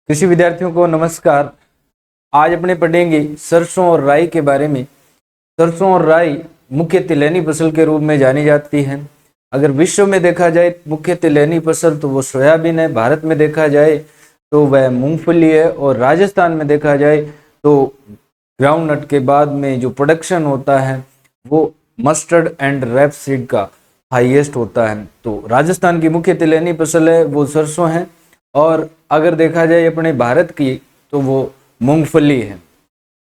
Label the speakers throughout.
Speaker 1: कृषि विद्यार्थियों को नमस्कार। आज अपने पढ़ेंगे सरसों और राई के बारे में। सरसों और राई मुख्य तिलहनी फसल के रूप में जानी जाती है। अगर विश्व में देखा जाए मुख्य तिलहनी फसल तो वो सोयाबीन है। भारत में देखा जाए तो वह मूंगफली है, और राजस्थान में देखा जाए तो ग्राउंडनट के बाद में जो प्रोडक्शन होता है वो मस्टर्ड एंड रेपसीड का हाईएस्ट होता है। तो राजस्थान की मुख्य तिलहनी फसल है वो सरसों है, और अगर देखा जाए अपने भारत की तो वो मूंगफली है।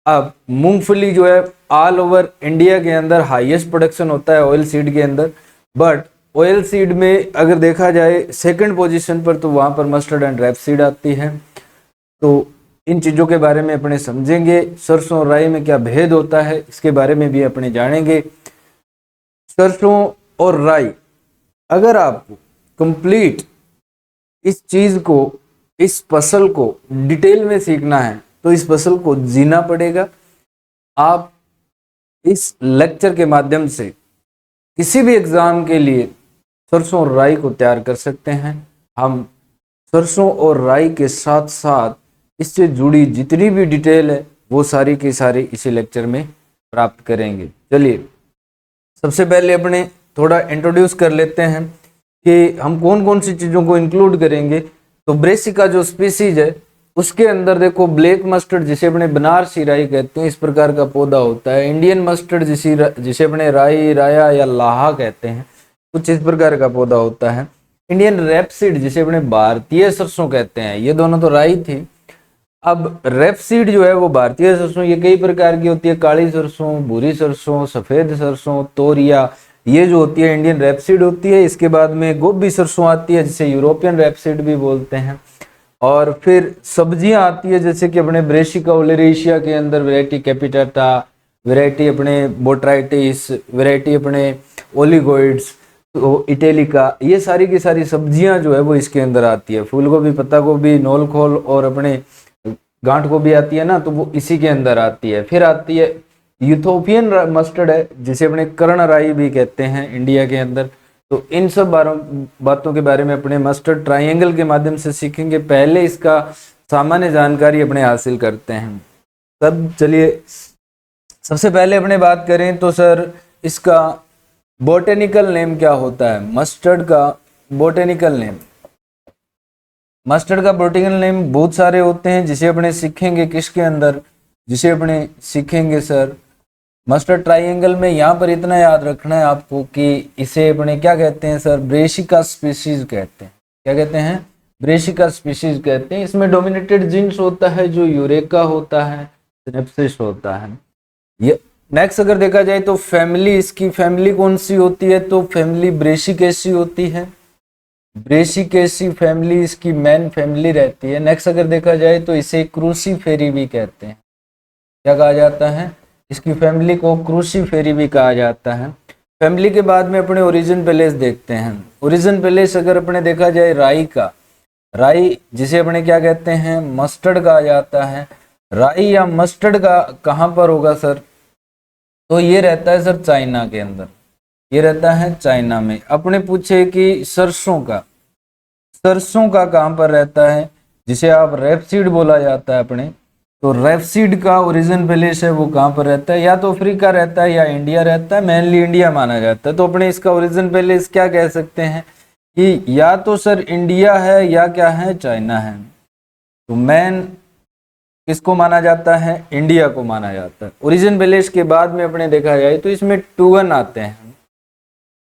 Speaker 1: अब मूंगफली जो है ऑल ओवर इंडिया के अंदर हाईएस्ट प्रोडक्शन होता है ऑयल सीड के अंदर, बट ऑयल सीड में अगर देखा जाए सेकंड पोजीशन पर तो वहां पर मस्टर्ड एंड रेपसीड आती है। तो इन चीज़ों के बारे में अपने समझेंगे। सरसों और राई में क्या भेद होता है इसके बारे में भी अपने जानेंगे। सरसों और राई, अगर आपको कंप्लीट इस चीज को, इस फसल को डिटेल में सीखना है तो इस फसल को जीना पड़ेगा। आप इस लेक्चर के माध्यम से किसी भी एग्जाम के लिए सरसों और राई को तैयार कर सकते हैं। हम सरसों और राई के साथ साथ इससे जुड़ी जितनी भी डिटेल है वो सारी की सारी इसी लेक्चर में प्राप्त करेंगे। चलिए सबसे पहले अपने थोड़ा इंट्रोड्यूस कर लेते हैं कि हम कौन कौन सी चीज़ों को इंक्लूड करेंगे। तो ब्रेसिका जो स्पीसीज है उसके अंदर देखो ब्लैक मस्टर्ड जिसे अपने बनारसी राई कहते हैं, इस प्रकार का पौधा होता है। इंडियन मस्टर्ड जिसे अपने राई, राया या लाहा कहते हैं, कुछ इस प्रकार का पौधा होता है। इंडियन रेपसीड जिसे अपने भारतीय सरसों कहते हैं, ये दोनों तो राई थी। अब रेपसीड जो है वो भारतीय सरसों, ये कई प्रकार की होती है, काली सरसों, भूरी सरसों, सफेद सरसों, तोरिया, ये जो होती है इंडियन रेपसीड होती है। इसके बाद में गोभी सरसों आती है जिसे यूरोपियन रेपसीड भी बोलते हैं। और फिर सब्जियां आती है जैसे कि अपने ब्रेसिका ओलेरेशिया के अंदर वैरायटी कैपिटाटा, वैरायटी अपने बोट्राइटिस, वैरायटी अपने ओलिगोइड्स, तो इटेलिका, ये सारी की सारी सब्जियां जो है वो इसके अंदर आती है। फूल गोभी, पत्ता गोभी, नोलखोल और अपने गांठ गोभी आती है ना, तो वो इसी के अंदर आती है। फिर आती है यूथोपियन मस्टर्ड है जिसे अपने कर्ण राई भी कहते हैं इंडिया के अंदर। तो इन सब बातों के बारे में अपने मस्टर्ड ट्रायंगल के माध्यम से सीखेंगे। पहले इसका सामान्य जानकारी अपने हासिल करते हैं। तब चलिए सबसे पहले अपने बात करें तो सर इसका बोटेनिकल नेम क्या होता है। मस्टर्ड का बोटेनिकल नेम, मस्टर्ड का बोटेनिकल नेम बहुत सारे होते हैं जिसे अपने सीखेंगे किसके अंदर, जिसे अपने सीखेंगे सर मस्टर्ड ट्रायंगल में। यहाँ पर इतना याद रखना है आपको कि इसे अपने क्या कहते हैं सर, ब्रेसिका स्पीशीज कहते हैं। क्या कहते हैं? ब्रेसिका स्पीशीज कहते हैं। इसमें डोमिनेटेड जीन्स होता है जो यूरेका होता है, सिनेप्सिस होता है। ये नेक्स्ट अगर देखा जाए तो फैमिली, इसकी फैमिली कौन सी होती है, तो फैमिली ब्रेसिकेसी होती है। ब्रेसिकेसी फैमिली इसकी मेन फैमिली रहती है। नेक्स्ट अगर देखा जाए तो इसे क्रूसीफेरी भी कहते हैं। क्या कहा जाता है? इसकी फैमिली को क्रूसीफेरी भी कहा जाता है। फैमिली के बाद में अपने ओरिजिन पैलेस देखते हैं। ओरिजिन पैलेस अगर अपने देखा जाए राई का, राई जिसे अपने क्या कहते हैं, मस्टर्ड कहा जाता है। राई या मस्टर्ड का कहाँ पर होगा सर, तो ये रहता है सर चाइना के अंदर, ये रहता है चाइना में। अपने पूछे कि सरसों का, सरसों का कहाँ पर रहता है, जिसे आप रेपसीड बोला जाता है अपने, तो रेपसीड का ओरिजिन पैलेस है वो कहाँ पर रहता है, या तो अफ्रीका रहता है या इंडिया रहता है। मेनली इंडिया माना जाता है। तो अपने इसका ओरिजिन पैलेस क्या कह सकते हैं कि या तो सर इंडिया है या क्या है, चाइना है। तो मेन किसको माना जाता है, इंडिया को माना जाता है। ओरिजिन पैलेस के बाद में अपने देखा जाए तो इसमें 2N आते हैं।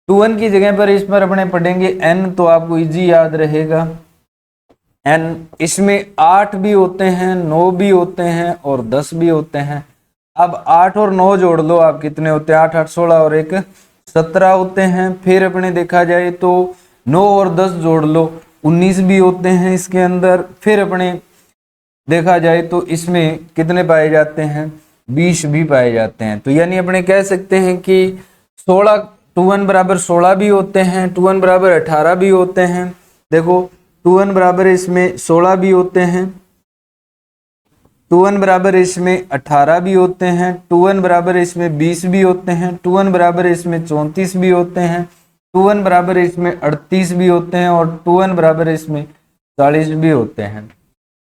Speaker 1: 2N की जगह पर इस पर अपने पढ़ेंगे N, तो आपको इजी याद रहेगा N। इसमें 8 भी होते हैं, 9 भी होते हैं और 10 भी होते हैं। अब 8 और 9 जोड़ लो आप, कितने होते हैं, 8 8 16 और 1 17 होते हैं। फिर अपने देखा जाए तो 9 और 10 जोड़ लो, 19 भी होते हैं इसके अंदर। फिर अपने देखा जाए तो इसमें कितने पाए जाते हैं, 20 भी पाए जाते हैं। तो यानी अपने कह सकते हैं कि 16, 2N बराबर 16 भी होते हैं, 2N बराबर 18 भी होते हैं। देखो 2N बराबर इसमें 16 भी होते हैं, 2N बराबर इसमें 18 भी होते हैं, 2N बराबर इसमें 20 भी होते हैं, 2N बराबर इसमें 34 भी होते हैं, 2N बराबर इसमें 38 भी होते हैं और 2N बराबर इसमें 40 भी होते हैं।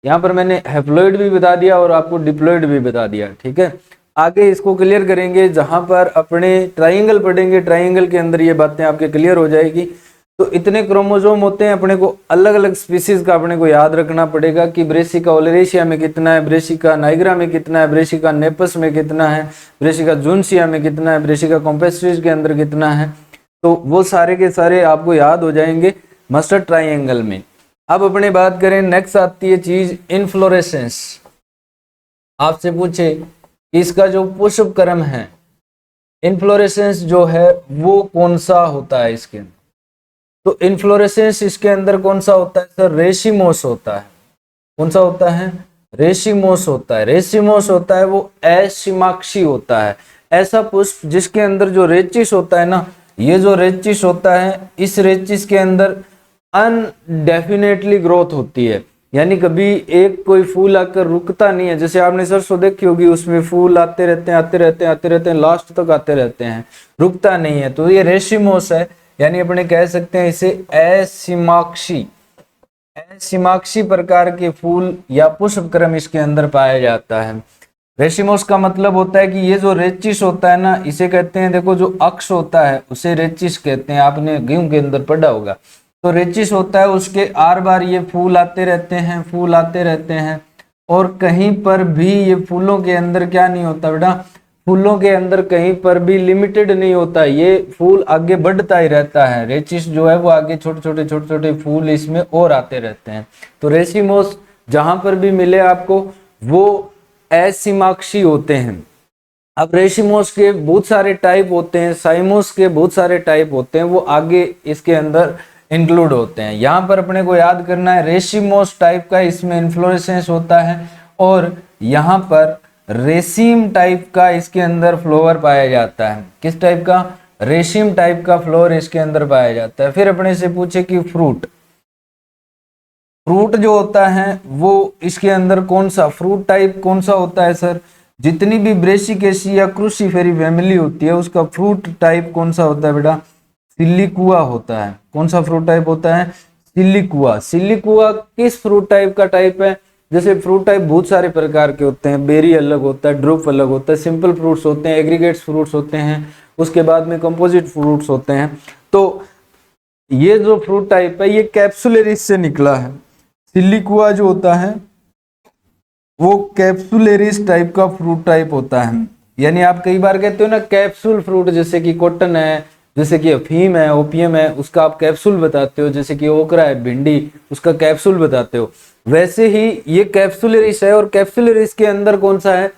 Speaker 1: यहाँ पर मैंने हैप्लॉइड भी बता दिया और आपको डिप्लॉइड भी बता दिया, ठीक है। आगे इसको क्लियर करेंगे, जहां पर अपने ट्राइंगल पढ़ेंगे, ट्राइंगल के अंदर ये बातें आपके क्लियर हो जाएगी। तो इतने क्रोमोसोम होते हैं, अपने को अलग अलग स्पीसीज का अपने को याद रखना पड़ेगा कि ब्रेसिका ओलेरेशिया में कितना है, ब्रेसिका नाइग्रा में कितना है, ब्रेसिका नेपस में कितना है, ब्रेसिका जूनसिया में कितना है, ब्रेसिका कॉम्पेस्ट्रिस के अंदर कितना है। तो वो सारे के सारे आपको याद हो जाएंगे मस्टर्ड ट्राइंगल में। अब अपने बात करें, नेक्स्ट आती है चीज इनफ्लोरेसेंस। आपसे पूछे इसका जो पुष्प क्रम है, इनफ्लोरेसेंस जो है वो कौन सा होता है इसके अंदर, तो इनफ्लोरेसेंस इसके अंदर कौन सा होता है सर, रेशिमोस होता है। कौन सा होता है, रेशिमोस होता है। रेशिमोस होता है वो एसिमाक्षी होता है, ऐसा पुष्प जिसके अंदर जो रेचिस होता है ना, ये जो रेचिस होता है, इस रेचिस के अंदर अनडेफिनेटली ग्रोथ होती है, यानी कभी एक कोई फूल आकर रुकता नहीं है। जैसे आपने सरसों देखी होगी, उसमें फूल आते रहते हैं, आते रहते हैं, आते रहते हैं, लास्ट तक आते रहते हैं, रुकता नहीं है। तो ये रेशिमोस है, यानी अपने कह सकते हैं इसे एसिमाक्षी। एसिमाक्षी प्रकार के फूल या पुष्प क्रम इसके अंदर पाया जाता है। रेशिमोस का मतलब होता है कि ये जो रेचिस होता है ना, इसे कहते हैं, देखो जो अक्ष होता है उसे रेचिस कहते हैं, आपने गेहूं के अंदर पढ़ा होगा। तो रेचिस होता है, उसके आर बार ये फूल आते रहते हैं, फूल आते रहते हैं, और कहीं पर भी ये फूलों के अंदर क्या नहीं होता बेटा, फूलों के अंदर कहीं पर भी लिमिटेड नहीं होता, ये फूल आगे बढ़ता ही रहता है। रेचिस जो है वो आगे छोटे छोटे फूल इसमें और आते रहते हैं। तो रेशिमोस जहां पर भी मिले आपको वो एसिमाक्षी होते हैं। अब रेशिमोस के बहुत सारे टाइप होते हैं, साइमोस के बहुत सारे टाइप होते हैं, वो आगे इसके अंदर इंक्लूड होते हैं। यहाँ पर अपने को याद करना है रेशिमोस टाइप का इसमें इन्फ्लोरेसेंस होता है, और यहाँ पर रेसिम टाइप का इसके अंदर फ्लावर पाया जाता है। किस टाइप का, रेशिम टाइप का फ्लावर इसके अंदर पाया जाता है। फिर अपने से पूछे कि फ्रूट, फ्रूट जो होता है वो इसके अंदर कौन सा फ्रूट टाइप कौन सा होता है सर, जितनी भी ब्रेसिकेसी या क्रूसीफेरी फैमिली होती है उसका फ्रूट टाइप कौन सा होता है बेटा, सिलिकुआ होता है। कौन सा फ्रूट टाइप होता है, सिलिकुआ। सिलिकुआ किस फ्रूट टाइप का टाइप है, जैसे फ्रूट टाइप बहुत सारे प्रकार के होते हैं, बेरी अलग होता है, ड्रूप अलग होता है, सिंपल फ्रूट्स होते हैं, एग्रीगेट्स फ्रूट्स होते हैं, उसके बाद में कंपोजिट फ्रूट्स होते हैं। तो ये जो फ्रूट टाइप है ये कैप्सुलेरिस से निकला है। सिलिकुआ जो होता है वो कैप्सुलेरिस टाइप का फ्रूट टाइप होता है। यानी आप कई बार कहते हो ना कैप्सूल फ्रूट, जैसे कि कॉटन है, जैसे कि अफीम है, ओपियम है, उसका आप कैप्सूल बताते हो, जैसे कि ओकरा है, भिंडी, उसका कैप्सूल बताते हो। वैसे ही ये कैप्सुलेरिस है, और कैप्सुलेरिस के अंदर कौन सा है,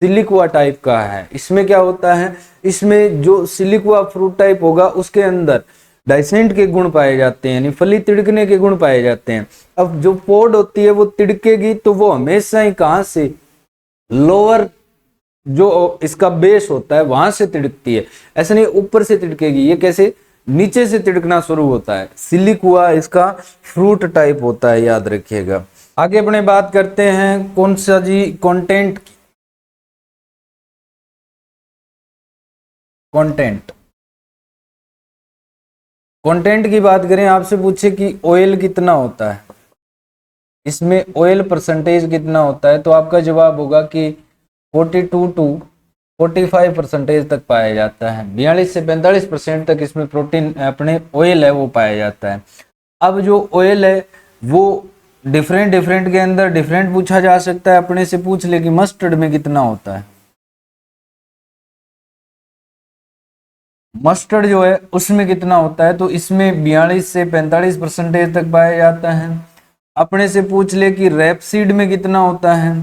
Speaker 1: सिलिकुआ टाइप का है। इसमें क्या होता है, इसमें जो सिलिकुआ फ्रूट टाइप होगा उसके अंदर डाइसेंट के गुण पाए जाते हैं, यानी फली तिड़कने के गुण पाए जाते हैं। अब जो पोड होती है वो तिड़केगी तो वो हमेशा ही कहां से, लोअर जो इसका बेस होता है वहां से तिड़कती है, ऐसा नहीं ऊपर से तिड़केगी। ये कैसे, नीचे से तिड़कना शुरू होता है। सिलिकुआ इसका फ्रूट टाइप होता है, याद रखिएगा। आगे अपने बात करते हैं कौन सा जी, कंटेंट। कंटेंट कंटेंट की बात करें, आपसे पूछे कि ऑयल कितना होता है, इसमें ऑयल परसेंटेज कितना होता है, तो आपका जवाब होगा कि 42 to 45% तक पाया जाता है। 42 से 45% तक इसमें प्रोटीन अपने ऑयल है वो पाया जाता है। अब जो ऑयल है वो डिफरेंट के अंदर डिफरेंट पूछा जा सकता है। अपने से पूछ ले कि मस्टर्ड में कितना होता है, मस्टर्ड जो है उसमें कितना होता है, तो इसमें 42 से 45% तक पाया जाता है। अपने से पूछ ले कि रेपसीड में कितना होता है,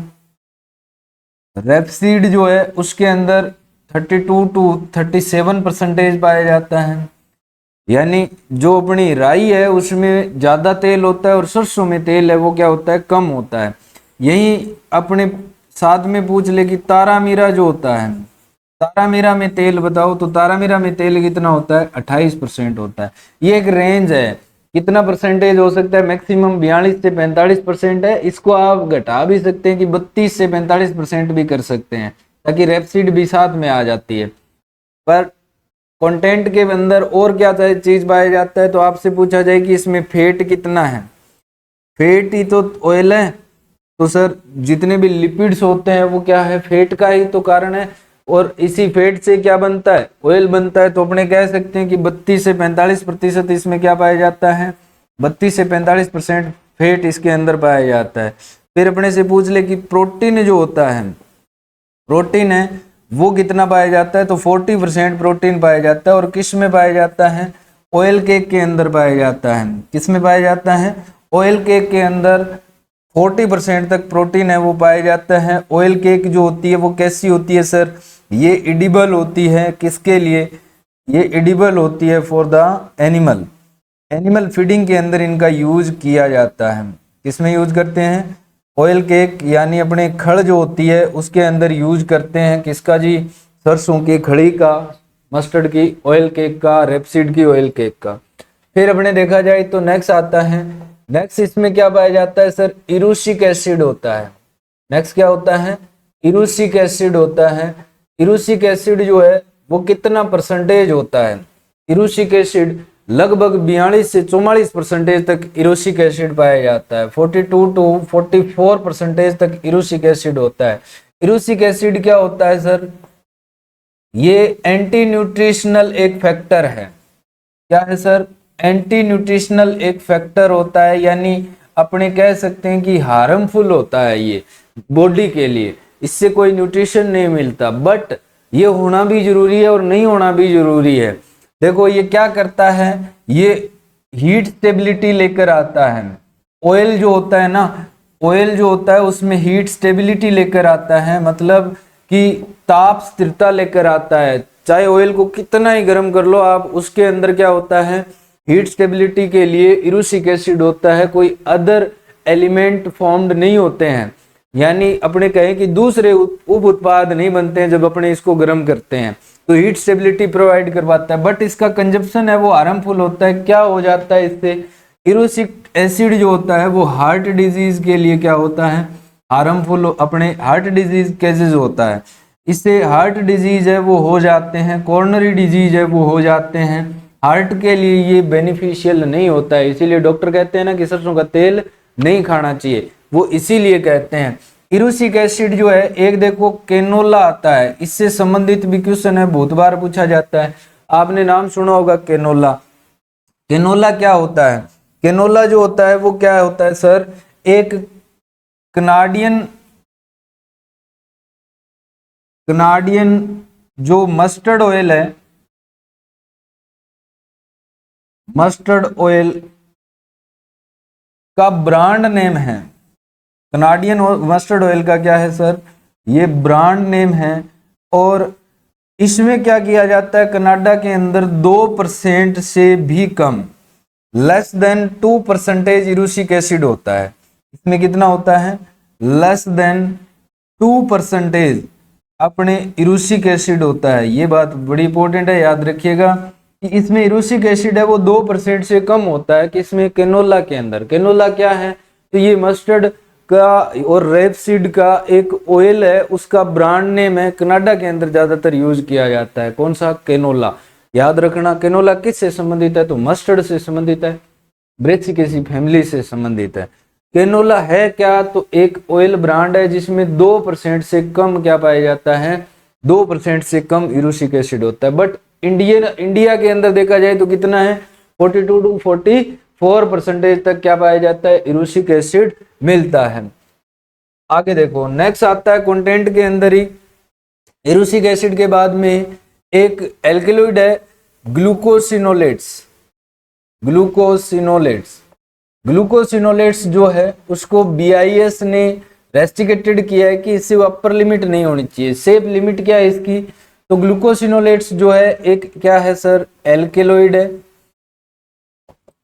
Speaker 1: रेपसीड जो है उसके अंदर 32 to 37% पाया जाता है। यानी जो अपनी राई है उसमें ज्यादा तेल होता है और सरसों में तेल है वो क्या होता है, कम होता है। यही अपने साथ में पूछ ले कि तारामीरा जो होता है, तारामीरा में तेल बताओ, तो तारामीरा में तेल कितना होता है, 28% होता है। ये एक रेंज है, कितना परसेंटेज हो सकता है, मैक्सिमम 42 से 45% है। इसको आप घटा भी सकते हैं कि 32 से 45% भी कर सकते हैं, ताकि रेपसीड भी साथ में आ जाती है। पर कंटेंट के अंदर और क्या चीज पाया जाता है, तो आपसे पूछा जाए कि इसमें फैट कितना है, फैट ही तो ऑयल है, तो सर जितने भी लिपिड्स होते हैं वो क्या है, फैट का ही तो कारण है, और इसी फैट से क्या बनता है, ऑयल बनता है। तो अपने कह सकते हैं कि 32 से 45% इसमें क्या पाया जाता है, 32 से 45% फैट इसके अंदर पाया जाता है। फिर अपने से पूछ ले कि प्रोटीन जो होता है, प्रोटीन है वो कितना पाया जाता है, तो 40% प्रोटीन पाया जाता है। और किस में पाया जाता है, ऑयल केक के अंदर पाया जाता है। किस में पाया जाता है, ऑयल केक के अंदर 40% तक प्रोटीन है वो पाया जाता है। ऑयल केक जो होती है वो कैसी होती है सर, ये एडिबल होती है। किसके लिए, ये एडिबल होती है for the animal, animal feeding के अंदर इनका यूज किया जाता है। किसमें यूज करते हैं, ऑयल केक यानी अपने खड़ जो होती है उसके अंदर यूज करते हैं। किसका जी, सरसों की खड़ी का, मस्टर्ड की ऑयल केक का, रेपसीड की ऑयल केक का। फिर अपने देखा जाए तो नेक्स्ट आता है, नेक्स्ट इसमें क्या पाया जाता है सर, इरूसिक एसिड होता है। नेक्स्ट क्या होता है, इरूसिक एसिड होता है। इरूसिक एसिड जो है वो कितना परसेंटेज होता है, इरूसिक एसिड लगभग 42 से 44% तक इरूसिक एसिड पाया जाता है। 42 to 44% तक इरूसिक एसिड होता है। इरूसिक एसिड क्या होता है सर, ये एंटी न्यूट्रिशनल एक फैक्टर है। क्या है सर, एंटी न्यूट्रिशनल एक फैक्टर होता है, यानी अपने कह सकते हैं कि हार्मफुल होता है ये बॉडी के लिए, इससे कोई न्यूट्रिशन नहीं मिलता, बट ये होना भी जरूरी है और नहीं होना भी जरूरी है। देखो ये क्या करता है, ये हीट स्टेबिलिटी लेकर आता है। ऑयल जो होता है ना, ऑयल जो होता है उसमें हीट स्टेबिलिटी लेकर आता है, मतलब कि ताप स्थिरता लेकर आता है। चाहे ऑयल को कितना ही गर्म कर लो आप, उसके अंदर क्या होता है, हीट स्टेबिलिटी के लिए इरूसिक एसिड होता है, कोई अदर एलिमेंट फॉर्म्ड नहीं होते हैं। यानी अपने कहें कि दूसरे उप उत्पाद नहीं बनते हैं जब अपने इसको गर्म करते हैं, तो हीट स्टेबिलिटी प्रोवाइड करवाता है, बट इसका कंजप्शन है वो हार्मफुल होता है। क्या हो जाता है इससे, इरूसिक एसिड जो होता है वो हार्ट डिजीज के लिए क्या होता है, हार्मफुल, अपने हार्ट डिजीज केसेस होता है, इससे हार्ट डिजीज है वो हो जाते हैं, कोरोनरी डिजीज है वो हो जाते हैं। हार्ट के लिए ये बेनिफिशियल नहीं होता है, इसीलिए डॉक्टर कहते हैं ना कि सरसों का तेल नहीं खाना चाहिए, वो इसीलिए कहते हैं। इरूसिक एसिड जो है, एक देखो केनोला आता है, इससे संबंधित भी क्वेश्चन है, बहुत बार पूछा जाता है, आपने नाम सुना होगा केनोला। केनोला क्या होता है, केनोला जो होता है वो क्या होता है सर, एक कनाडियन जो मस्टर्ड ऑयल है, मस्टर्ड ऑयल का ब्रांड नेम है। कनाडियन मस्टर्ड ऑयल का क्या है सर, ये ब्रांड नेम है। और इसमें क्या किया जाता है, कनाडा के अंदर 2% से भी कम, लेस देन 2% इरूसिक एसिड होता है। इसमें कितना होता है, लेस देन 2% अपने इरूसिक एसिड होता है। ये बात बड़ी इंपॉर्टेंट है, याद रखिएगा कि इसमें इरूसिक एसिड है वो 2% से कम होता है। कि इसमें केनोला के अंदर, केनोला क्या है, तो ये मस्टर्ड का और रेपसीड का एक ऑयल है, उसका ब्रांड नेम है, कनाडा के अंदर ज्यादातर यूज किया जाता है। कौन सा, केनोला। याद रखना, केनोला किससे संबंधित है, तो मस्टर्ड से संबंधित है, ब्रेसिकेसी फैमिली से संबंधित है। केनोला है क्या, तो एक ऑयल ब्रांड है जिसमें 2% से कम क्या पाया जाता है, 2% से कम इरूसिक एसिड होता है। बट इंडिया के अंदर देखा जाए तो कितना है, 42 to 44% तक क्या पाया जाता है, इरूसिक एसिड मिलता है। आगे देखो नेक्स्ट आता है कंटेंट के अंदर ही, इरूसिक एसिड के बाद में एक एल्केलॉइड है ग्लूकोसिनोलेट्स। ग्लूकोसिनोलेट्स, ग्लूकोसिनोलेट्स जो है उसको BIS ने रेस्ट्रिक्टेड किया है कि इससे अपर लिमिट नहीं होनी चाहिए। सेफ लिमिट क्या है इसकी, तो ग्लूकोसिनोलेट्स जो है एक क्या है सर, एल्केलॉइड है।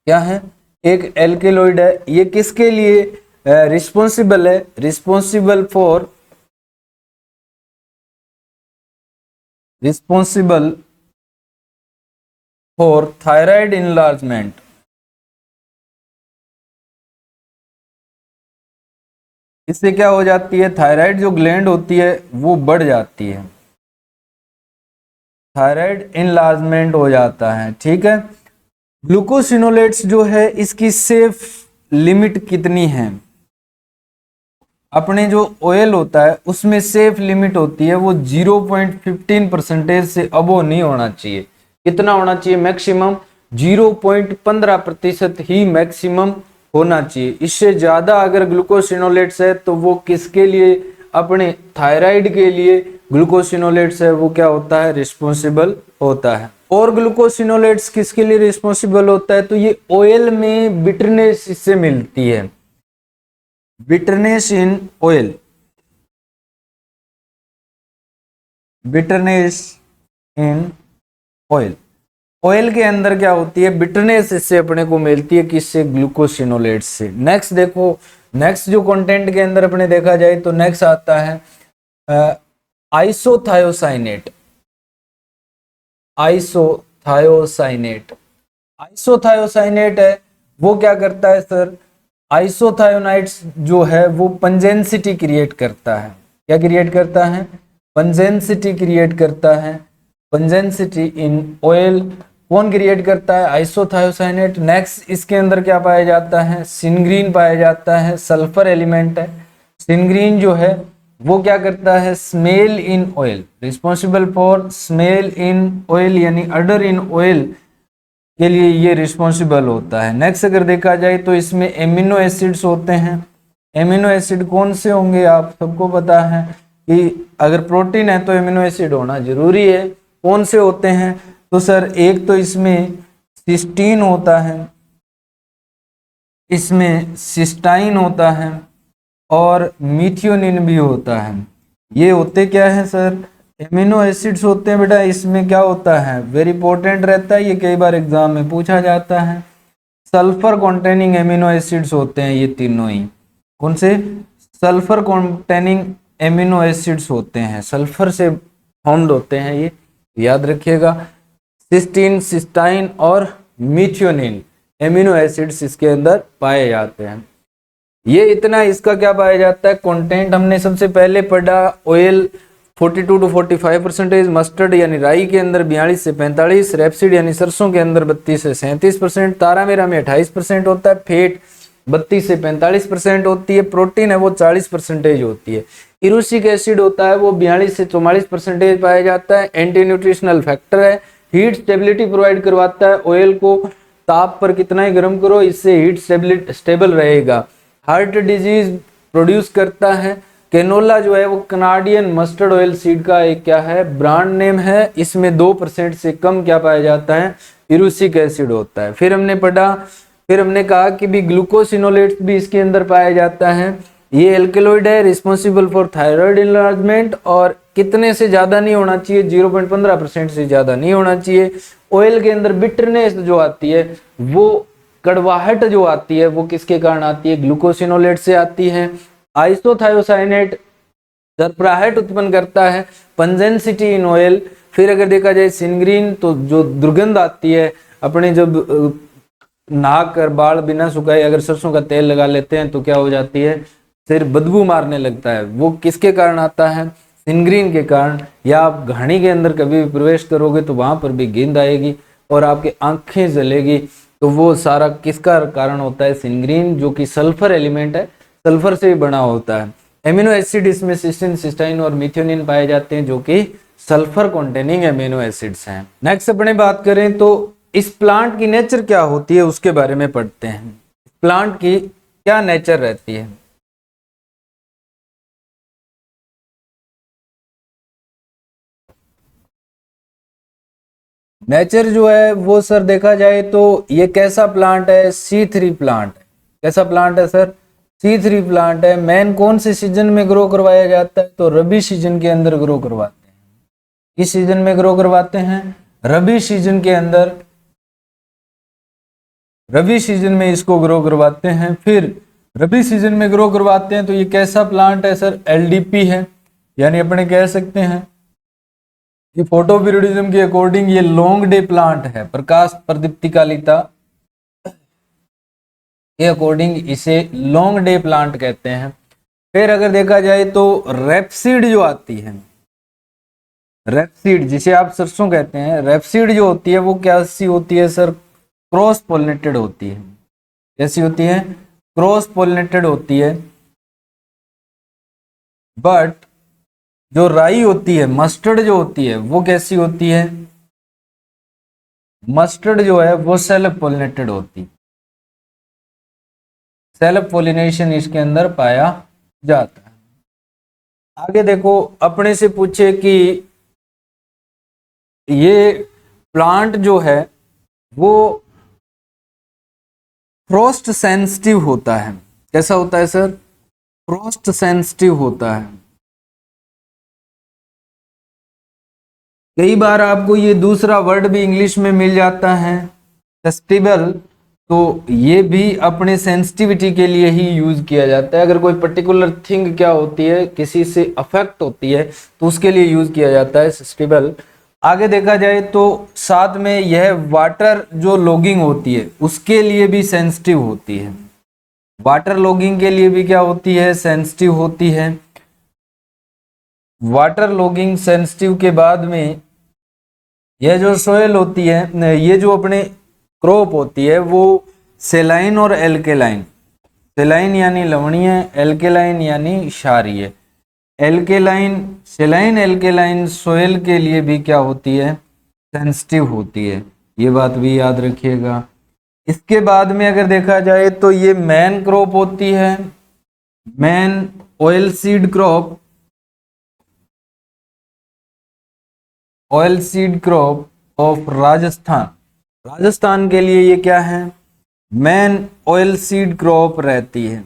Speaker 1: क्या है, एक एल्केलॉइड है। ये किसके लिए रिस्पॉन्सिबल है, रिस्पॉन्सिबल फॉर थायराइड इनलार्जमेंट। इससे क्या हो जाती है, थायराइड जो ग्लैंड होती है वो बढ़ जाती है, थायराइड इनलार्जमेंट हो जाता है। ठीक है, ग्लूकोसिनोलेट्स जो है इसकी सेफ लिमिट कितनी है, अपने जो ऑयल होता है उसमें सेफ लिमिट होती है वो 0.15% से अबो नहीं होना चाहिए। कितना होना चाहिए? मैक्सिमम 0.15% ही मैक्सिमम होना चाहिए। इससे ज्यादा अगर ग्लूकोसिनोलेट्स है तो वो किसके लिए? अपने थायराइड के लिए ग्लूकोसिनोलेट्स है वो क्या होता है? रिस्पॉन्सिबल होता है। और ग्लूकोसिनोलेट्स किसके लिए रिस्पॉन्सिबल होता है? तो ये ऑयल में बिटरनेस इससे मिलती है, bitterness in oil, bitterness in oil. Oil के अंदर क्या होती है? बिटरनेस इससे अपने को मिलती है, किससे? ग्लूकोसिनोलेट से। नेक्स्ट देखो, नेक्स्ट जो कंटेंट के अंदर अपने देखा जाए तो नेक्स्ट आता है आइसोथायोसाइनेट। आइसोथायोसाइनेट, आइसोथायोसाइनेट है वो क्या करता है सर? आइसोथायोनाइट्स जो है वो पंजेंसिटी क्रिएट करता है। क्या क्रिएट करता है? पंजेंसिटी क्रिएट करता है। पंजेंसिटी इन ऑयल कौन क्रिएट करता है? आइसोथायोसाइनेट। नेक्स्ट इसके अंदर क्या पाया जाता है? सिनग्रीन पाया जाता है, सल्फर एलिमेंट है। सिनग्रीन जो है वो क्या करता है? Smell in oil, responsible for smell in oil यानी अडर इन ऑयल के लिए ये रिस्पॉन्सिबल होता है। नेक्स्ट अगर देखा जाए तो इसमें एमिनो एसिड्स होते हैं। एमिनो एसिड कौन से होंगे? आप सबको पता है कि अगर प्रोटीन है तो एमिनो एसिड होना जरूरी है। कौन से होते हैं? तो सर एक तो इसमें सिस्टीन होता है, इसमें सिस्टाइन होता है और मिथियोनिन भी होता है। ये होते क्या है सर? एमिनो एसिड्स होते हैं बेटा। इसमें क्या होता है? वेरी इंपॉर्टेंट रहता है, ये कई बार एग्जाम में पूछा जाता है। सल्फर कॉन्टेनिंग एमिनो एसिड्स होते हैं ये तीनों ही। कौन से? सल्फर कॉन्टेनिंग एमिनो एसिड्स होते हैं, सल्फर से फाउंड होते हैं ये, याद रखिएगा। सिस्टीन, सिस्टाइन और मिथियोनिन एमिनो एसिड्स इसके अंदर पाए जाते हैं। ये इतना इसका क्या पाया जाता है? कंटेंट हमने सबसे पहले पढ़ा ऑयल 42 to 45%, मस्टर्ड यानी राई के अंदर 42 से 45, रेपसीड यानी सरसों के अंदर 32 से 37%, तारामीरा में 28% होता है, फेट 32 से 45% होती है, प्रोटीन है वो 40% होती है, इरूसिक एसिड होता है वो 42 से 44% पाया जाता है, एंटी न्यूट्रिशनल फैक्टर है, हीट स्टेबिलिटी प्रोवाइड करवाता है, ऑयल को ताप पर कितना ही गर्म करो इससे हीट स्टेबल रहेगा, हार्ट डिजीज प्रोड्यूस करता है। कैनोला जो है वो कनाडियन मस्टर्ड ऑयल सीड का एक क्या है? ब्रांड नेम है। इसमें 2% से कम क्या पाया जाता है? इरूसिक एसिड होता है। फिर हमने कहा कि भी ग्लूकोसिनोलेट्स भी इसके अंदर पाया जाता है। ये एल्केलॉइड है, रिस्पॉन्सिबल फॉर थायराइड इनलार्जमेंट, और कितने से ज्यादा नहीं होना चाहिए? 0.15% से ज्यादा नहीं होना चाहिए। ऑयल के अंदर बिटरनेस जो आती है, वो कड़वाहट जो आती है, वो किसके कारण आती है? ग्लूकोसिनोलेट से आती है। आइसोथायोसाइनेट सरप्राहट उत्पन्न करता है, पंजेंसिटी इन ऑयल। फिर अगर देखा जाए सिनग्रीन, तो जो दुर्गंध आती है, अपने जब नाक और बाल बिना सुखाए अगर सरसों का तेल लगा लेते हैं तो क्या हो जाती है? सिर बदबू मारने लगता है। वो किसके कारण आता है? सिनग्रीन के कारण। या आप घानी के अंदर कभी भी प्रवेश करोगे तो वहां पर भी गेंद आएगी और आपकी आंखें जलेगी, तो वो सारा किसका कारण होता है? सिनग्रीन, जो कि सल्फर एलिमेंट है, सल्फर से बना होता है। एमिनो एसिड इसमें सिस्टीन, सिस्टाइन और मिथियोनिन पाए जाते हैं, जो कि सल्फर कंटेनिंग एमिनो एसिड्स हैं। नेक्स्ट अपने बात करें तो इस प्लांट की नेचर क्या होती है उसके बारे में पढ़ते हैं। प्लांट की क्या नेचर रहती है? नेचर जो है वो सर देखा जाए तो ये कैसा प्लांट है? C3 प्लांट है। कैसा प्लांट है सर? C3 प्लांट है। मेन कौन से सीजन में ग्रो करवाया जाता है? तो रबी सीजन के अंदर ग्रो करवाते हैं। किस सीजन में ग्रो करवाते हैं? रबी सीजन के अंदर, रबी सीजन में इसको ग्रो करवाते हैं। फिर रबी सीजन में ग्रो करवाते हैं तो ये कैसा प्लांट है सर? LDP है, यानी अपने कह सकते हैं कि फोटो पीरियडिज्म के अकॉर्डिंग ये लॉन्ग डे प्लांट है। प्रकाश प्रदीप्तिकालिता के अकॉर्डिंग इसे लॉन्ग डे प्लांट कहते हैं। फिर अगर देखा जाए तो रेपसीड जो आती है, रेपसीड जिसे आप सरसों कहते हैं, रेपसीड जो होती है वो कैसी होती है सर? क्रॉस पोलिनेटेड होती है। कैसी होती है? क्रॉस पोलिनेटेड होती है। बट जो राई होती है, मस्टर्ड जो होती है, वो कैसी होती है? मस्टर्ड जो है वो सेल्फ पोलिनेटेड होती है, सेल्फ पोलिनेशन इसके अंदर पाया जाता है। आगे देखो, अपने से पूछे कि ये प्लांट जो है वो फ्रोस्ट सेंसिटिव होता है। कैसा होता है सर? फ्रोस्ट सेंसिटिव होता है। कई बार आपको ये दूसरा वर्ड भी इंग्लिश में मिल जाता है, सस्टेबल, तो ये भी अपने सेंसिटिविटी के लिए ही यूज किया जाता है। अगर कोई पर्टिकुलर थिंग क्या होती है, किसी से अफेक्ट होती है, तो उसके लिए यूज किया जाता है सस्टेबल। आगे देखा जाए तो साथ में यह वाटर जो लॉगिंग होती है उसके लिए भी सेंसिटिव होती है। वाटर लॉगिंग के लिए भी क्या होती है? सेंसिटिव होती है। वाटर लॉगिंग सेंसिटिव के बाद में यह जो सोयल होती है, ये जो अपने क्रॉप होती है वो सेलाइन और एल्केलाइन, सेलाइन यानी लवणीय, एल्केलाइन यानी क्षारीय। एल्केलाइन, सेलाइन एल्केलाइन सोयल के लिए भी क्या होती है? सेंसिटिव होती है। ये बात भी याद रखिएगा। इसके बाद में अगर देखा जाए तो ये मेन क्रॉप होती है, men oil seed crop, oil seed crop of Rajasthan. Rajasthan के लिए ये क्या है? मेन ऑयल सीड क्रॉप रहती है।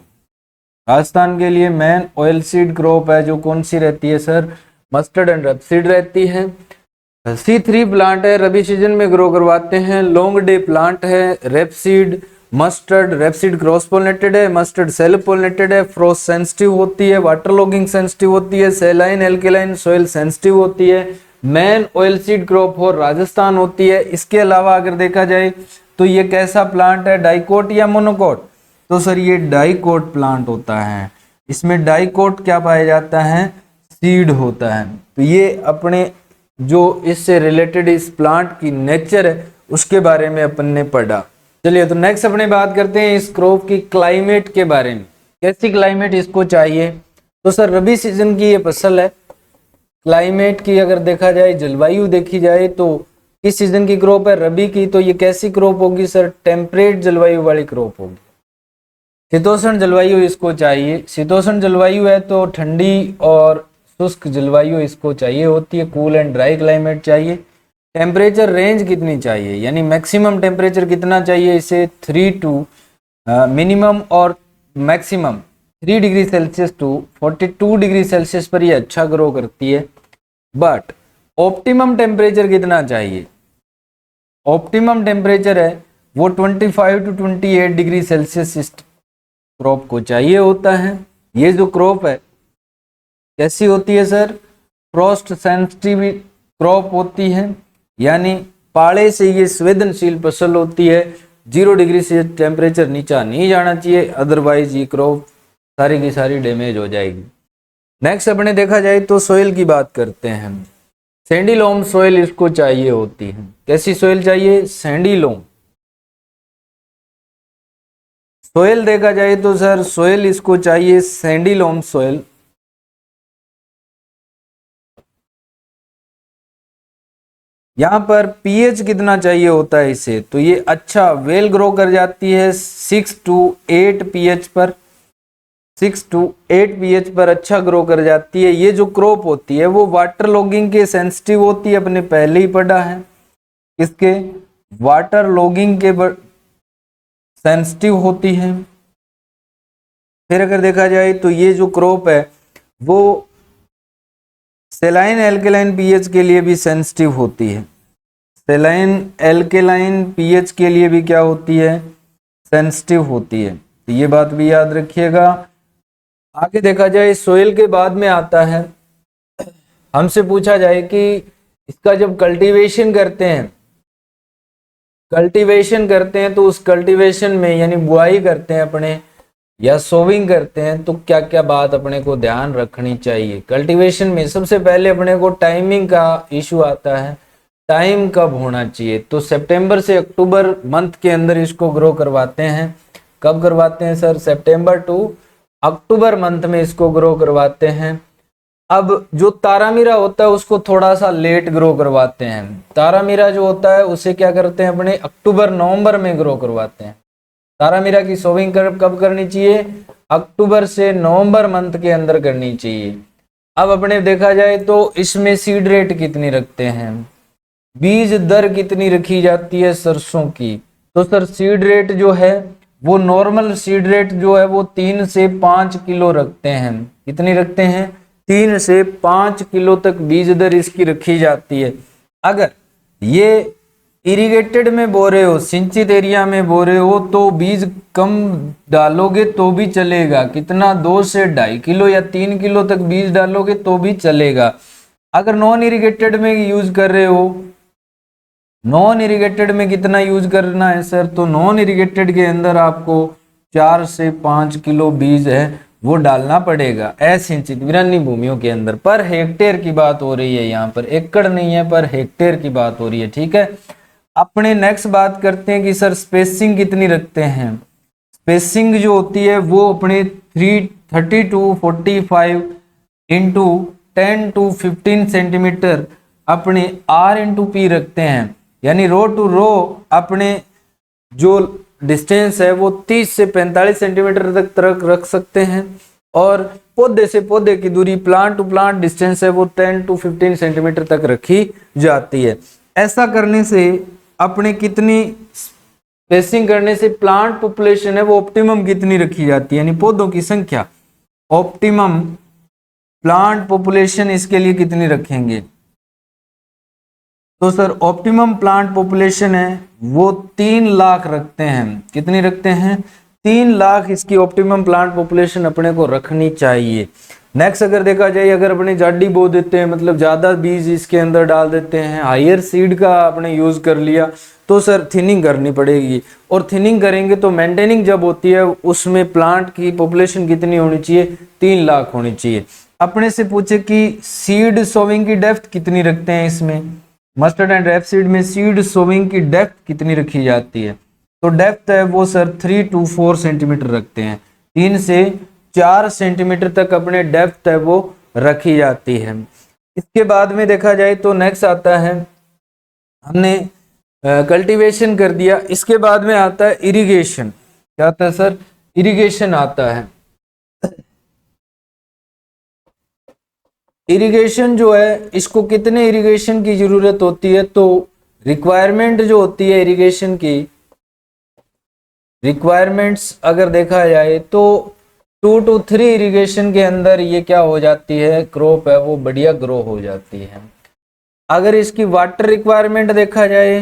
Speaker 1: राजस्थान के लिए मेन ऑयल सीड क्रॉप है जो कौन सी रहती है सर? मस्टर्ड एंड रेपसीड रहती है। C3 प्लांट है, रबी सीजन में ग्रो करवाते हैं। लॉन्ग डे प्लांट है, rapeseed, mustard, rapeseed cross pollinated है, मस्टर्ड सेल्फ पोलिनेटेड है, फ्रोस्ट सेंसिटिव होती है, वाटर लॉगिंग सेंसिटिव होती है, सेलाइन एल्केलाइन सोयल सेंसिटिव होती है, मेन ऑयल सीड क्रॉप और राजस्थान होती है। इसके अलावा अगर देखा जाए तो ये कैसा प्लांट है? डाइकोट या मोनोकोट? तो सर ये डाइकोट प्लांट होता है। इसमें डाइकोट क्या पाया जाता है? सीड होता है। तो ये अपने जो इससे रिलेटेड इस प्लांट की नेचर है उसके बारे में अपन ने पढ़ा। चलिए तो नेक्स्ट अपने बात करते हैं इस क्रॉप की क्लाइमेट के बारे में। कैसी क्लाइमेट इसको चाहिए? तो सर रबी सीजन की ये फसल है। क्लाइमेट की अगर देखा जाए, जलवायु देखी जाए तो किस सीजन की क्रॉप है? रबी की। तो ये कैसी क्रॉप होगी सर? टेम्परेट जलवायु वाली क्रॉप होगी। शीतोष्ण जलवायु इसको चाहिए। शीतोष्ण जलवायु है तो ठंडी और शुष्क जलवायु इसको चाहिए होती है। कूल एंड ड्राई क्लाइमेट चाहिए। टेम्परेचर रेंज कितनी चाहिए, यानी मैक्सिमम टेम्परेचर कितना चाहिए इसे? 3 टू मिनिमम और maximum 3 degree Celsius to 42 degree Celsius पर ये अच्छा ग्रो करती है। बट ऑप्टिमम टेम्परेचर कितना चाहिए? ऑप्टिमम टेम्परेचर है वो 25 टू 28 डिग्री सेल्सियस इस क्रॉप को चाहिए होता है। ये जो क्रॉप है कैसी होती है सर? फ्रोस्ट सेंसिटिव क्रॉप होती है, यानी पाले से ये संवेदनशील फसल होती है। 0 डिग्री से टेम्परेचर नीचा नहीं जाना चाहिए, अदरवाइज ये क्रॉप सारी की सारी डैमेज हो जाएगी। नेक्स्ट अपने देखा जाए तो सोयल की बात करते हैं। सैंडी लोम सोयल इसको चाहिए होती है। कैसी सोयल चाहिए? सैंडी लोम सोयल देखा जाए तो सर सोयल इसको चाहिए सैंडी लोम सोयल। यहाँ पर पीएच कितना चाहिए होता है इसे? तो ये अच्छा वेल ग्रो कर जाती है 6 टू 8 पीएच पर। 6 टू 8 पीएच पर अच्छा ग्रो कर जाती है। ये जो क्रॉप होती है वो वाटर लॉगिंग के सेंसिटिव होती है, अपने पहले ही पढ़ा है। किसके? वाटर लॉगिंग के सेंसिटिव होती है। फिर अगर देखा जाए तो ये जो क्रॉप है वो सेलाइन एल्केलाइन पीएच के लिए भी सेंसिटिव होती है। सेलाइन एल्केलाइन पीएच के लिए भी क्या होती है? सेंसिटिव होती है। तो ये बात भी याद रखिएगा। आगे देखा जाए सोयल के बाद में आता है, हमसे पूछा जाए कि इसका जब कल्टीवेशन करते हैं, तो उस कल्टीवेशन में यानी बुआई करते हैं अपने या सोविंग करते हैं तो क्या क्या बात अपने को ध्यान रखनी चाहिए? कल्टीवेशन में सबसे पहले अपने को टाइमिंग का इशू आता है। टाइम कब होना चाहिए? तो सितंबर से अक्टूबर मंथ के अंदर इसको ग्रो करवाते हैं। कब करवाते हैं सर? सितंबर टू अक्टूबर मंथ में इसको ग्रो करवाते हैं। अब जो तारामीरा होता है उसको थोड़ा सा लेट ग्रो करवाते हैं। तारामीरा जो होता है उसे क्या करते हैं अपने अक्टूबर नवंबर में ग्रो करवाते हैं। तारामीरा की सोविंग कब करनी चाहिए? अक्टूबर से नवंबर मंथ के अंदर करनी चाहिए। अब अपने देखा जाए तो इसमें सीड रेट कितनी रखते हैं, बीज दर कितनी रखी जाती है सरसों की? तो सर सीड रेट जो है वो नॉर्मल सीड रेट जो है वो 3 से 5 किलो रखते हैं। कितनी रखते हैं? 3 से 5 किलो तक बीज दर इसकी रखी जाती है। अगर ये इरिगेटेड में बो रहे हो, सिंचित एरिया में बो रहे हो, तो बीज कम डालोगे तो भी चलेगा। कितना? 2 से 2.5 किलो या 3 किलो तक बीज डालोगे तो भी चलेगा। अगर नॉन इरिगेटेड में यूज कर रहे हो, नॉन इरिगेटेड में कितना यूज करना है सर? तो नॉन इरिगेटेड के अंदर आपको 4 से 5 किलो बीज है वो डालना पड़ेगा असिंचित विरानी भूमियों के अंदर। पर हेक्टेयर की बात हो रही है यहाँ पर, एकड़ नहीं है, पर हेक्टेयर की बात हो रही है। ठीक है, अपने नेक्स्ट बात करते हैं कि सर स्पेसिंग कितनी रखते हैं। स्पेसिंग जो होती है वो अपने 30 to 45 इंटू 10 to 15 सेंटीमीटर अपने R/P रखते हैं। यानी रो टू रो अपने जो डिस्टेंस है वो 30 से 45 सेंटीमीटर तक रख सकते हैं, और पौधे से पौधे की दूरी, प्लांट टू प्लांट डिस्टेंस है वो 10 to 15 सेंटीमीटर तक रखी जाती है। ऐसा करने से अपने कितनी स्पेसिंग करने से प्लांट पॉपुलेशन है वो ऑप्टिमम कितनी रखी जाती है, यानी पौधों की संख्या, ऑप्टिमम प्लांट पॉपुलेशन इसके लिए कितनी रखेंगे? तो सर ऑप्टिमम प्लांट पॉपुलेशन है वो 3 लाख रखते हैं। कितनी रखते हैं? 3 लाख इसकी ऑप्टिमम प्लांट पॉपुलेशन अपने को रखनी चाहिए। नेक्स्ट अगर देखा जाए, अगर अपने जाडी बो देते हैं, मतलब ज्यादा बीज इसके अंदर डाल देते हैं, हायर सीड का अपने यूज कर लिया, तो सर थिनिंग करनी पड़ेगी। और थिनिंग करेंगे तो मेंटेनिंग जब होती है उसमें प्लांट की पॉपुलेशन कितनी होनी चाहिए? 3 लाख होनी चाहिए। अपने से पूछे कि सीड सोविंग की डेप्थ कितनी रखते हैं इसमें, मस्टर्ड एंड रेपसीड में सीड सोविंग की डेप्थ कितनी रखी जाती है? तो डेप्थ है वो सर 3 to 4 सेंटीमीटर रखते हैं। 3 से 4 सेंटीमीटर तक अपने डेप्थ है वो रखी जाती है। इसके बाद में देखा जाए तो नेक्स्ट आता है, हमने कल्टीवेशन कर दिया, इसके बाद में आता है इरिगेशन। क्या आता है सर? इरिगेशन आता है। इरिगेशन जो है इसको कितने इरिगेशन की जरूरत होती है? तो रिक्वायरमेंट जो होती है इरिगेशन की, रिक्वायरमेंट्स अगर देखा जाए तो 2 to 3 इरिगेशन के अंदर ये क्या हो जाती है, क्रॉप है वो बढ़िया ग्रो हो जाती है। अगर इसकी वाटर रिक्वायरमेंट देखा जाए,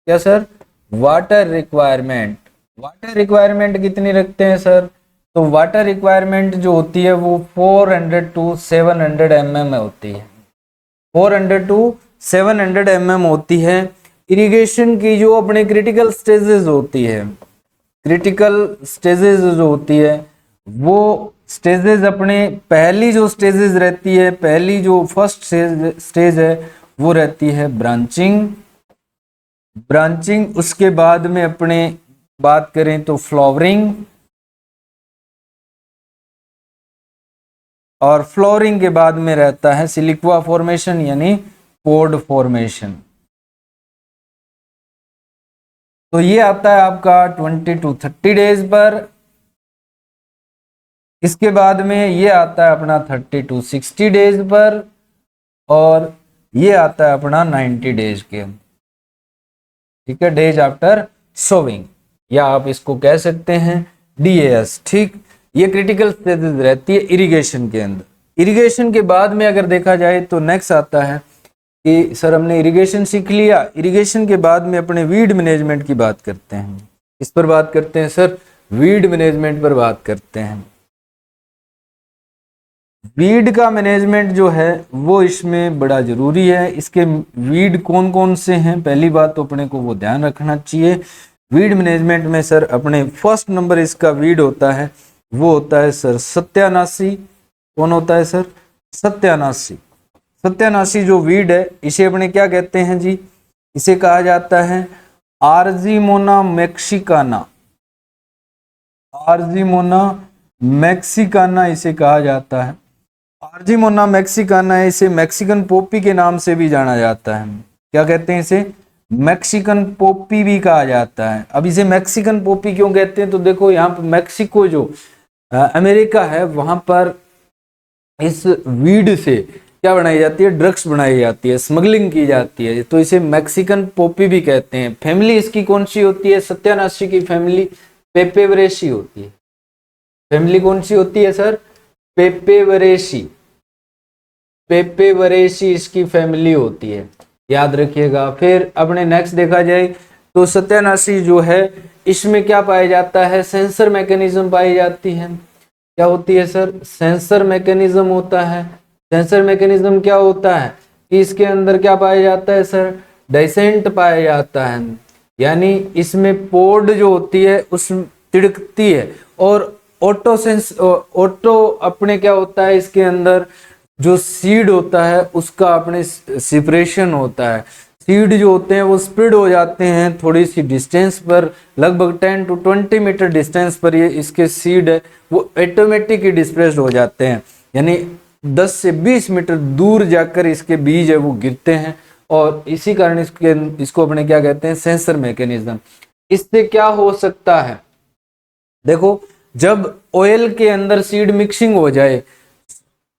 Speaker 1: क्या sir? Water requirement, water requirement कितनी रखते हैं सर? तो वाटर रिक्वायरमेंट जो होती है वो 400 to 700 mm होती है। 400 to 700 mm होती है। इरिगेशन की जो अपने क्रिटिकल स्टेजेस होती है, क्रिटिकल स्टेजेस जो होती है वो स्टेजेस अपने, पहली जो स्टेजेस रहती है, पहली जो फर्स्ट स्टेज है वो रहती है ब्रांचिंग। ब्रांचिंग, उसके बाद में अपने बात करें तो फ्लावरिंग, और फ्लोरिंग के बाद में रहता है सिलिक्वा फॉर्मेशन यानी पोड फॉर्मेशन। तो ये आता है आपका 20 to 30 डेज पर। इसके बाद में ये आता है अपना 30 to 60 डेज पर, और ये आता है अपना 90 डेज के। ठीक है, डेज आफ्टर सोविंग, या आप इसको कह सकते हैं DAS। ठीक, ये क्रिटिकल स्टेजेस रहती है इरिगेशन के अंदर। इरिगेशन के बाद में अगर देखा जाए तो नेक्स्ट आता है कि सर हमने इरिगेशन सीख लिया, इरिगेशन के बाद में अपने वीड मैनेजमेंट की बात करते हैं। इस पर बात करते हैं सर, वीड मैनेजमेंट पर बात करते हैं। वीड का मैनेजमेंट जो है वो इसमें बड़ा जरूरी है। इसके वीड कौन कौन से हैं, पहली बात तो अपने को वो ध्यान रखना चाहिए। वीड मैनेजमेंट में सर अपने फर्स्ट नंबर इसका वीड होता है वो होता है सर सत्यानाशी। कौन होता है सर? सत्यानाशी। सत्यानाशी जो वीड है इसे अपने क्या कहते हैं जी? इसे कहा जाता है आर्जीमोना मैक्सिकाना। आर्जीमोना मैक्सिकाना इसे कहा जाता है। आर्जिमोना मैक्सिकाना है, इसे मैक्सिकन पोपी के नाम से भी जाना जाता है। क्या कहते हैं इसे? मैक्सिकन पोपी भी कहा जाता है। अब इसे मैक्सिकन पोपी क्यों कहते हैं? तो देखो यहाँ पर मैक्सिको जो अमेरिका है वहां पर इस वीड से क्या बनाई जाती है? ड्रग्स बनाई जाती है, स्मगलिंग की जाती है, तो इसे मैक्सिकन पोपी भी कहते हैं। फैमिली इसकी कौन सी होती है? सत्यानाशी की फैमिली पेपेवरेसी होती है। फैमिली कौन सी होती है सर? पेपेवरेसी। पेपेवरेसी इसकी फैमिली होती है, याद रखिएगा। फिर अपने नेक्स्ट देखा जाए तो सत्यानाशी जो है इसमें क्या पाया जाता है? सेंसर मैकेनिज्म पाई जाती है। क्या होती है सर? सेंसर मैकेनिज्म होता है। सेंसर मैकेनिज्म क्या होता है कि इसके अंदर क्या पाया जाता है सर? डाइसेंट पाया जाता है, यानी इसमें पोड जो होती है उस तिड़कती है, और ऑटो अपने क्या होता है इसके अंदर जो सीड होता है उसका अपने सेपरेशन होता है। सीड जो होते हैं वो स्प्रेड हो जाते हैं थोड़ी सी डिस्टेंस पर, लगभग 10 to 20 मीटर डिस्टेंस पर ये इसके सीड है वो ऑटोमेटिक ही डिस्प्रेस्ड हो जाते हैं, यानी 10 से 20 मीटर दूर जाकर इसके बीज है वो गिरते हैं, और इसी कारण इसको अपने क्या कहते हैं? Sensor mechanism. इससे क्या हो सकता है? देखो, जब ऑयल के अंदर सीड मिक्सिंग हो जाए,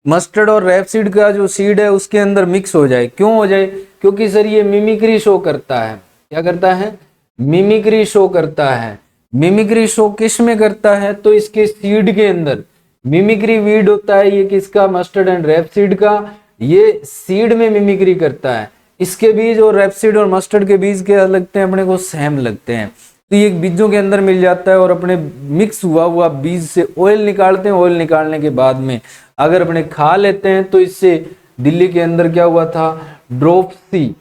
Speaker 1: मस्टर्ड और रैपसीड का जो सीड है उसके अंदर मिक्स हो जाए, क्यों हो जाए? क्योंकि सर ये मिमिक्री शो करता है। क्या करता है? मिमिक्री शो करता है। मिमिक्री शो किस में करता है? तो इसके सीड के अंदर मिमिक्री वीड होता है, ये किसका? मस्टर्ड एंड रैपसीड का। ये सीड में मिमिक्री करता है। इसके बीज और रैपसीड और मस्टर्ड के बीज क्या लगते हैं अपने को? सेम लगते हैं, तो ये बीजों के अंदर मिल जाता है और अपने मिक्स हुआ हुआ बीज से ऑयल निकालते हैं। ऑयल निकालने के बाद में अगर अपने खा लेते हैं तो इससे दिल्ली के अंदर क्या हुआ था? ड्रोपसी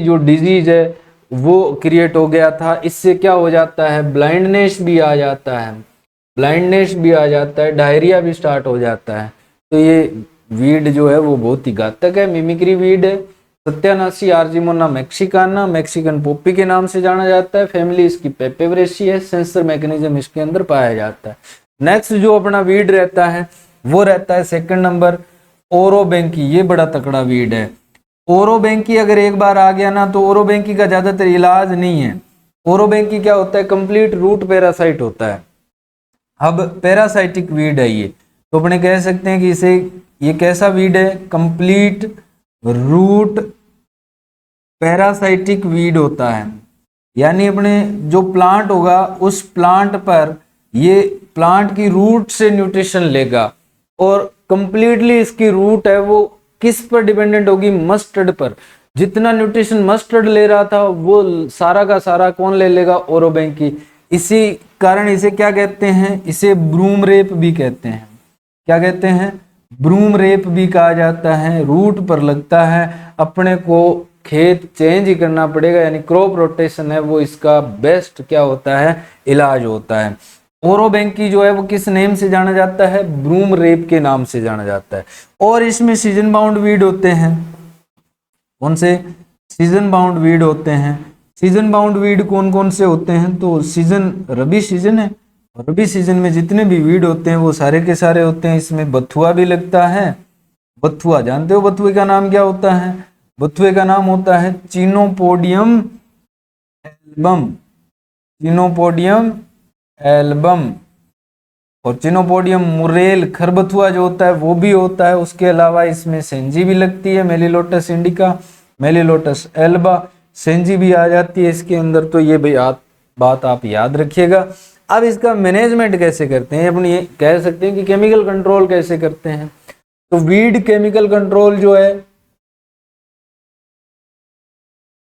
Speaker 1: जो डिजीज है वो क्रिएट हो गया था। इससे क्या हो जाता है? ब्लाइंडनेस भी आ जाता है, ब्लाइंडनेस भी आ जाता है, डायरिया भी स्टार्ट हो जाता है। तो ये वीड जो है वो बहुत ही घातक है, मिमिक्री वीड है। सत्यानाशी आर्जिमोना मैक्सिकाना, मैक्सिकन पोपी के नाम से जाना जाता है। फैमिली इसकी पेपेवरेसी है। सेंसर मैकेनिज्म इसके अंदर पाया जाता है। नेक्स्ट जो अपना वीड रहता है वो रहता है सेकंड नंबर ओरोबेंकी। ये बड़ा तकड़ा वीड है। ओरोबेंकी अगर एक बार आ गया ना तो ओरोबेंकी का ज्यादातर इलाज नहीं है। ओरोबेंकी क्या होता है? कंप्लीट रूट पैरासाइट होता है। अब पैरासाइटिक वीड है ये, तो अपने कह सकते हैं कि इसे ये कैसा वीड है? कंप्लीट रूट पैरासाइटिक वीड होता है, यानी अपने जो प्लांट होगा उस प्लांट पर ये प्लांट की रूट से न्यूट्रिशन लेगा, और कंप्लीटली इसकी रूट है वो किस पर डिपेंडेंट होगी? मस्टर्ड पर। जितना न्यूट्रिशन मस्टर्ड ले रहा था वो सारा का सारा कौन ले लेगा? ओरोबेंकी। इसी कारण इसे क्या कहते हैं? इसे ब्रूम रेप भी कहते हैं। क्या कहते हैं? ब्रूम रेप भी कहा जाता है। रूट पर लगता है, अपने को खेत चेंज ही करना पड़ेगा, यानी क्रॉप रोटेशन है वो इसका बेस्ट क्या होता है? इलाज होता है। ओरोबेंकी जो है वो किस नेम से जाना जाता है? ब्रूम रेप के नाम से जाना जाता है। और इसमें सीजन बाउंड वीड होते हैं। कौन से? सीजन बाउंड वीड होते हैं। सीजन बाउंड वीड कौन कौन से होते हैं? तो सीजन रबी सीजन है, रबी सीजन में जितने भी वीड होते हैं वो सारे के सारे होते हैं। इसमें बथुआ भी लगता है। बथुआ जानते हो बथुए का नाम क्या होता है? बथुए का नाम होता है चिनोपोडियम एल्बम। Chenopodium album. और चिनोपोडियम मुरेल खरबथुआ जो होता है वो भी होता है। उसके अलावा इसमें सेंजी भी लगती है, मेलिलोटस इंडिका, मेलिलोटस एल्बा, सेंजी भी आ जाती है इसके अंदर। तो ये भाई बात आप याद रखिएगा। अब इसका मैनेजमेंट कैसे करते हैं? अपनी ये कह सकते हैं कि केमिकल कंट्रोल कैसे करते हैं। तो वीड केमिकल कंट्रोल जो है,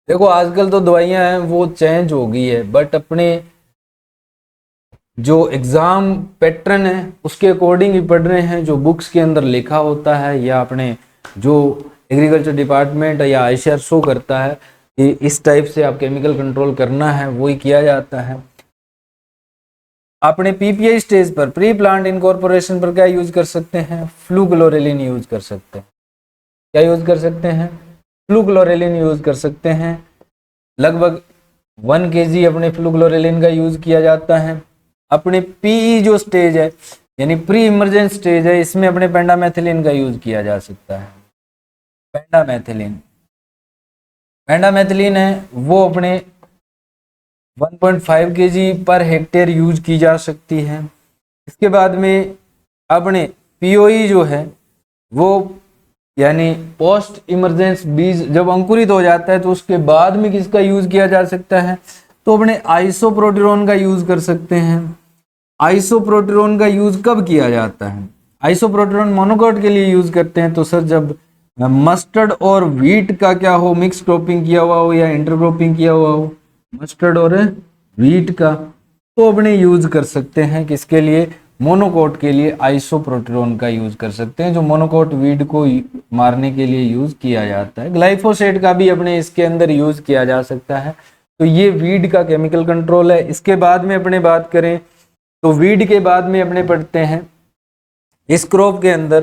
Speaker 1: देखो आजकल तो दवाइयां हैं वो चेंज हो गई है, बट अपने जो एग्जाम पैटर्न है उसके अकॉर्डिंग ही पढ़ रहे हैं। जो बुक्स के अंदर लिखा होता है या अपने जो एग्रीकल्चर डिपार्टमेंट या आईसीआर शो करता है कि इस टाइप से आप केमिकल कंट्रोल करना है, वही किया जाता है। अपने पीपीआई स्टेज पर, प्री प्लांट इनकॉर्पोरेशन पर क्या यूज कर सकते हैं? फ्लूक्लोरेलिन यूज कर सकते हैं। क्या यूज कर सकते हैं? फ्लूक्लोरेलिन यूज कर सकते हैं। लगभग 1 kg अपने फ्लूक्लोरेलिन का यूज किया जाता है। अपने पीई जो स्टेज है, यानी प्री इमर्जेंट स्टेज है, इसमें अपने पेंडामेथिलिन का यूज किया जा सकता है। पेंडामेथिलिन पेंडामेथिलिन है वो अपने 1.5 kg पर हेक्टेयर यूज की जा सकती है। इसके बाद में अपने पीओई जो है वो यानी पोस्ट इमरजेंस बीज जब अंकुरित हो जाता है तो उसके बाद में किसका यूज किया जा सकता है, तो अपने आइसोप्रोटेरोन का यूज कर सकते हैं। आइसोप्रोटेरोन का यूज कब किया जाता है, आइसोप्रोटेरोन मोनोकोट के लिए यूज करते हैं। तो सर जब मस्टर्ड और व्हीट का क्या हो, मिक्स क्रॉपिंग किया हुआ हो या इंटरक्रॉपिंग किया हुआ हो, मस्टर्ड और व्हीट का, तो अपने यूज कर सकते हैं किसके लिए, मोनोकोट के लिए आइसोप्रोटेरोन का यूज कर सकते हैं, जो मोनोकोट वीड को मारने के लिए यूज किया जाता है। ग्लाइफोसेट का भी अपने इसके अंदर यूज किया जा सकता है। तो ये वीड का केमिकल कंट्रोल है। इसके बाद में अपने बात करें तो वीड के बाद में अपने पढ़ते हैं इस क्रॉप के अंदर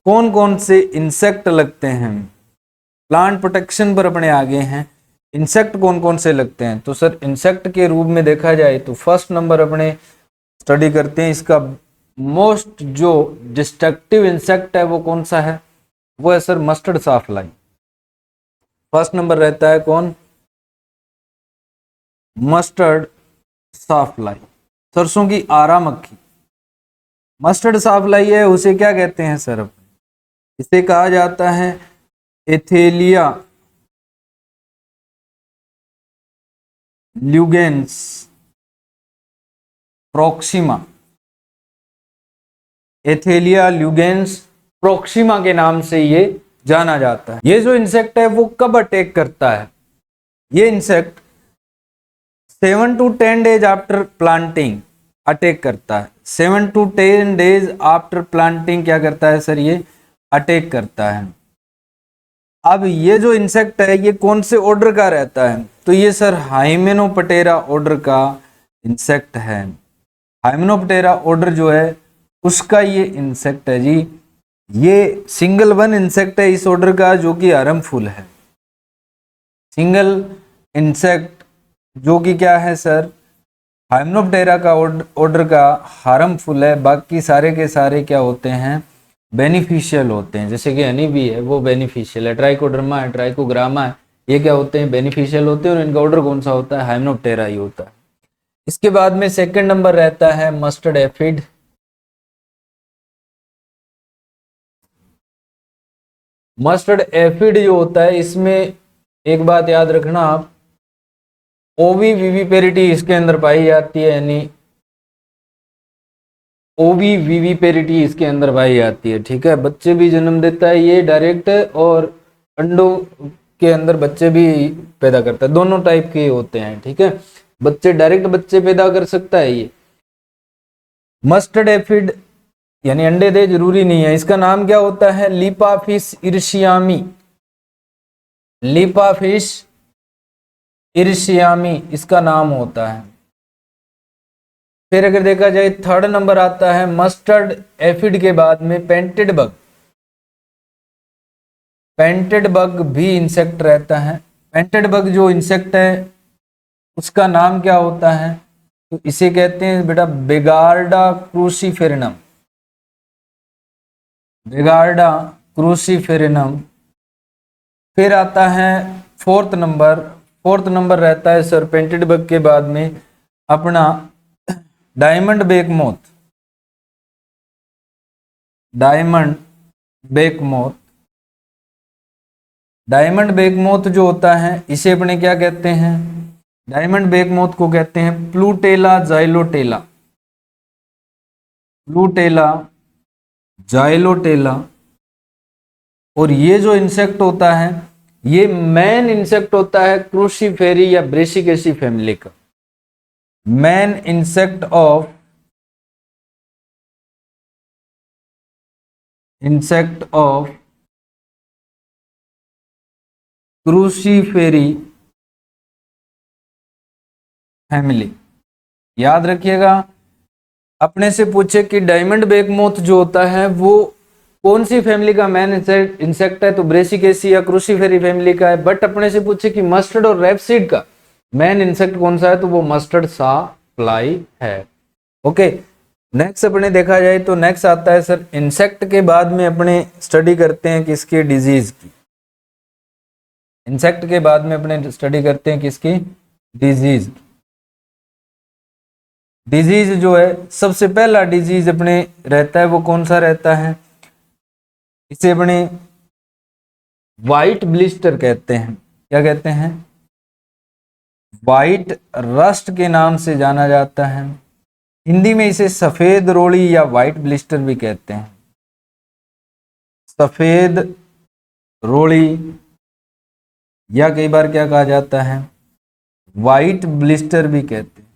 Speaker 1: कौन कौन से इंसेक्ट लगते हैं। प्लांट प्रोटेक्शन पर अपने आगे हैं, इंसेक्ट कौन कौन से लगते हैं। तो सर इंसेक्ट के रूप में देखा जाए तो फर्स्ट नंबर अपने स्टडी करते हैं, इसका मोस्ट जो डिस्ट्रक्टिव इंसेक्ट है वो कौन सा है, वो है सर मस्टर्ड साफ्लाई। फर्स्ट नंबर रहता है कौन, मस्टर्ड साफ्लाई, सरसों की आरा मक्खी। मस्टर्ड साफ्लाई है उसे क्या कहते हैं सर, इसे कहा जाता है एथेलिया ल्यूगेंस प्रोक्सिमा। एथेलिया ल्यूगेंस प्रोक्सिमा के नाम से ये जाना जाता है। ये जो इंसेक्ट है वो कब अटैक करता है, ये insect 7 to 10 days after planting attack करता है। 7 to 10 डेज आफ्टर प्लांटिंग क्या करता है सर, ये अटैक करता है। अब ये जो इंसेक्ट है ये कौन से ऑर्डर का रहता है, तो ये सर हाइमेनोप्टेरा ऑर्डर का इंसेक्ट है। हाइमेनोप्टेरा ऑर्डर जो है उसका ये इंसेक्ट है जी। ये सिंगल वन इंसेक्ट है इस ऑर्डर का जो कि हार्मफुल है। सिंगल इंसेक्ट जो कि क्या है सर, हाइमेनोप्टेरा का ऑर्डर का हार्मफुल है। बाकी सारे के सारे क्या होते हैं, बेनिफिशियल होते हैं। जैसे कि हनी भी है वो बेनिफिशियल है, ट्राइकोडर्मा है, ट्राइकोग्रामा है, ये क्या होते हैं, बेनिफिशियल होते हैं। और इनका ऑर्डर कौन सा होता है, हाइमेनोप्टेरा ही होता है। इसके बाद में सेकंड नंबर रहता है मस्टर्ड एफिड। मस्टर्ड एफिड जो होता है इसमें एक बात याद रखना आप, ओवी विविपेरिटी इसके अंदर पाई जाती है, यानी ओवी विविपेरिटी इसके अंदर पाई जाती है। ठीक है, बच्चे भी जन्म देता है ये डायरेक्ट, और अंडों के अंदर बच्चे भी पैदा करता है, दोनों टाइप के होते हैं। ठीक है, बच्चे डायरेक्ट बच्चे पैदा कर सकता है ये। मस्टर्ड एफिड यानी अंडे दे जरूरी नहीं है। इसका नाम क्या होता है, लिपाफिस इर्शियामी। लिपाफिस इर्शियामी इसका नाम होता है। फिर अगर देखा जाए थर्ड नंबर आता है मस्टर्ड एफिड के बाद में पेंटेड बग। पेंटेड बग भी इंसेक्ट रहता है। पेंटेड बग जो इंसेक्ट है उसका नाम क्या होता है, तो इसे कहते हैं बेटा बेगार्डा क्रूसीफेरिनम। बेगार्डा क्रूसीफेरिनम। फिर आता है फोर्थ नंबर रहता है सर पेंटेड बग के बाद में अपना डायमंड बेकमोथ। डायमंड बेकमोथ। डायमंड बेकमोथ जो होता है इसे अपने क्या कहते हैं, डायमंड बेकमोथ को कहते हैं प्लूटेला जाइलोटेला। प्लूटेला जाइलोटेला। और ये जो इंसेक्ट होता है ये मेन इंसेक्ट होता है क्रूसीफेरी या ब्रेसिकेसी फैमिली का। Main insect of Cruciferae family. याद रखिएगा, अपने से पूछे कि डायमंड बेकमोथ जो होता है वो कौन सी फैमिली का मैन इंसेक्ट है, तो ब्रेसिकेसी या क्रूसीफेरी फैमिली का है। बट अपने से पूछे कि मस्टर्ड और रेपसीड का मैन इंसेक्ट कौन सा है, तो वो मस्टर्ड सा फ्लाई है। ओके, नेक्स्ट अपने देखा जाए तो नेक्स्ट आता है सर इंसेक्ट के बाद में अपने स्टडी करते हैं किसके, डिजीज की। इंसेक्ट के बाद में अपने स्टडी करते हैं किसकी, डिजीज। डिजीज जो है सबसे पहला डिजीज अपने रहता है वो कौन सा रहता है, इसे अपने वाइट ब्लिस्टर कहते हैं। क्या कहते हैं, वाइट रस्ट के नाम से जाना जाता है। हिंदी में इसे सफेद रोड़ी या वाइट ब्लिस्टर भी कहते हैं। सफेद रोड़ी या कई बार क्या कहा जाता है, वाइट ब्लिस्टर भी कहते हैं।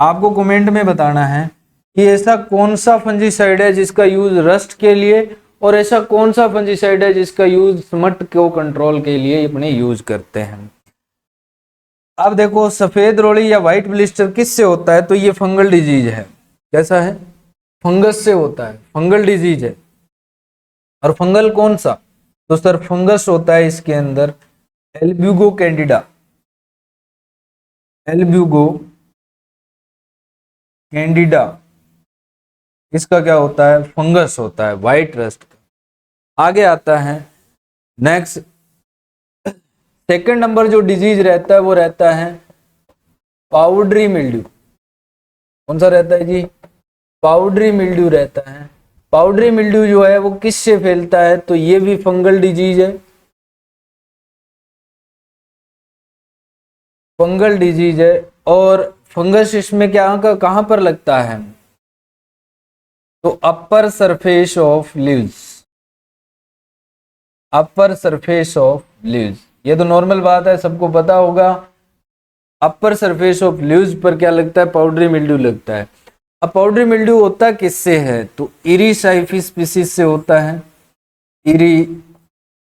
Speaker 1: आपको कमेंट में बताना है कि ऐसा कौन सा फंजीसाइड है जिसका यूज रस्ट के लिए, और ऐसा कौन सा फंजीसाइड है जिसका यूज स्मट को कंट्रोल के लिए अपने यूज करते हैं। अब देखो सफेद रोड़ी या व्हाइट ब्लिस्टर किससे होता है, तो ये फंगल डिजीज है। कैसा है, फंगस से होता है, फंगल डिजीज है। और फंगल कौन सा, तो सर फंगस होता है इसके अंदर एल्ब्यूगो कैंडिडा। एल्ब्यूगो कैंडिडा इसका क्या होता है, फंगस होता है, व्हाइट रस्ट का। आगे आता है नेक्स्ट, सेकंड नंबर जो डिजीज रहता है वो रहता है पाउडरी मिल्ड्यू। कौन सा रहता है जी, पाउडरी मिल्ड्यू रहता है। पाउडरी मिल्ड्यू जो है वो किससे फैलता है, तो ये भी फंगल डिजीज है। फंगल डिजीज है और फंगस इसमें क्या कहां पर लगता है, तो upper surface of leaves. Upper surface of leaves, ये तो नॉर्मल बात है, सबको पता होगा। अपर सरफेस ऑफ लीव्स पर क्या लगता है, पाउडरी मिल्ड्यू लगता है। अब पाउडरी मिल्ड्यू होता किससे है, तो इरीसाइफी स्पीसीज से होता है। इरीसाइफी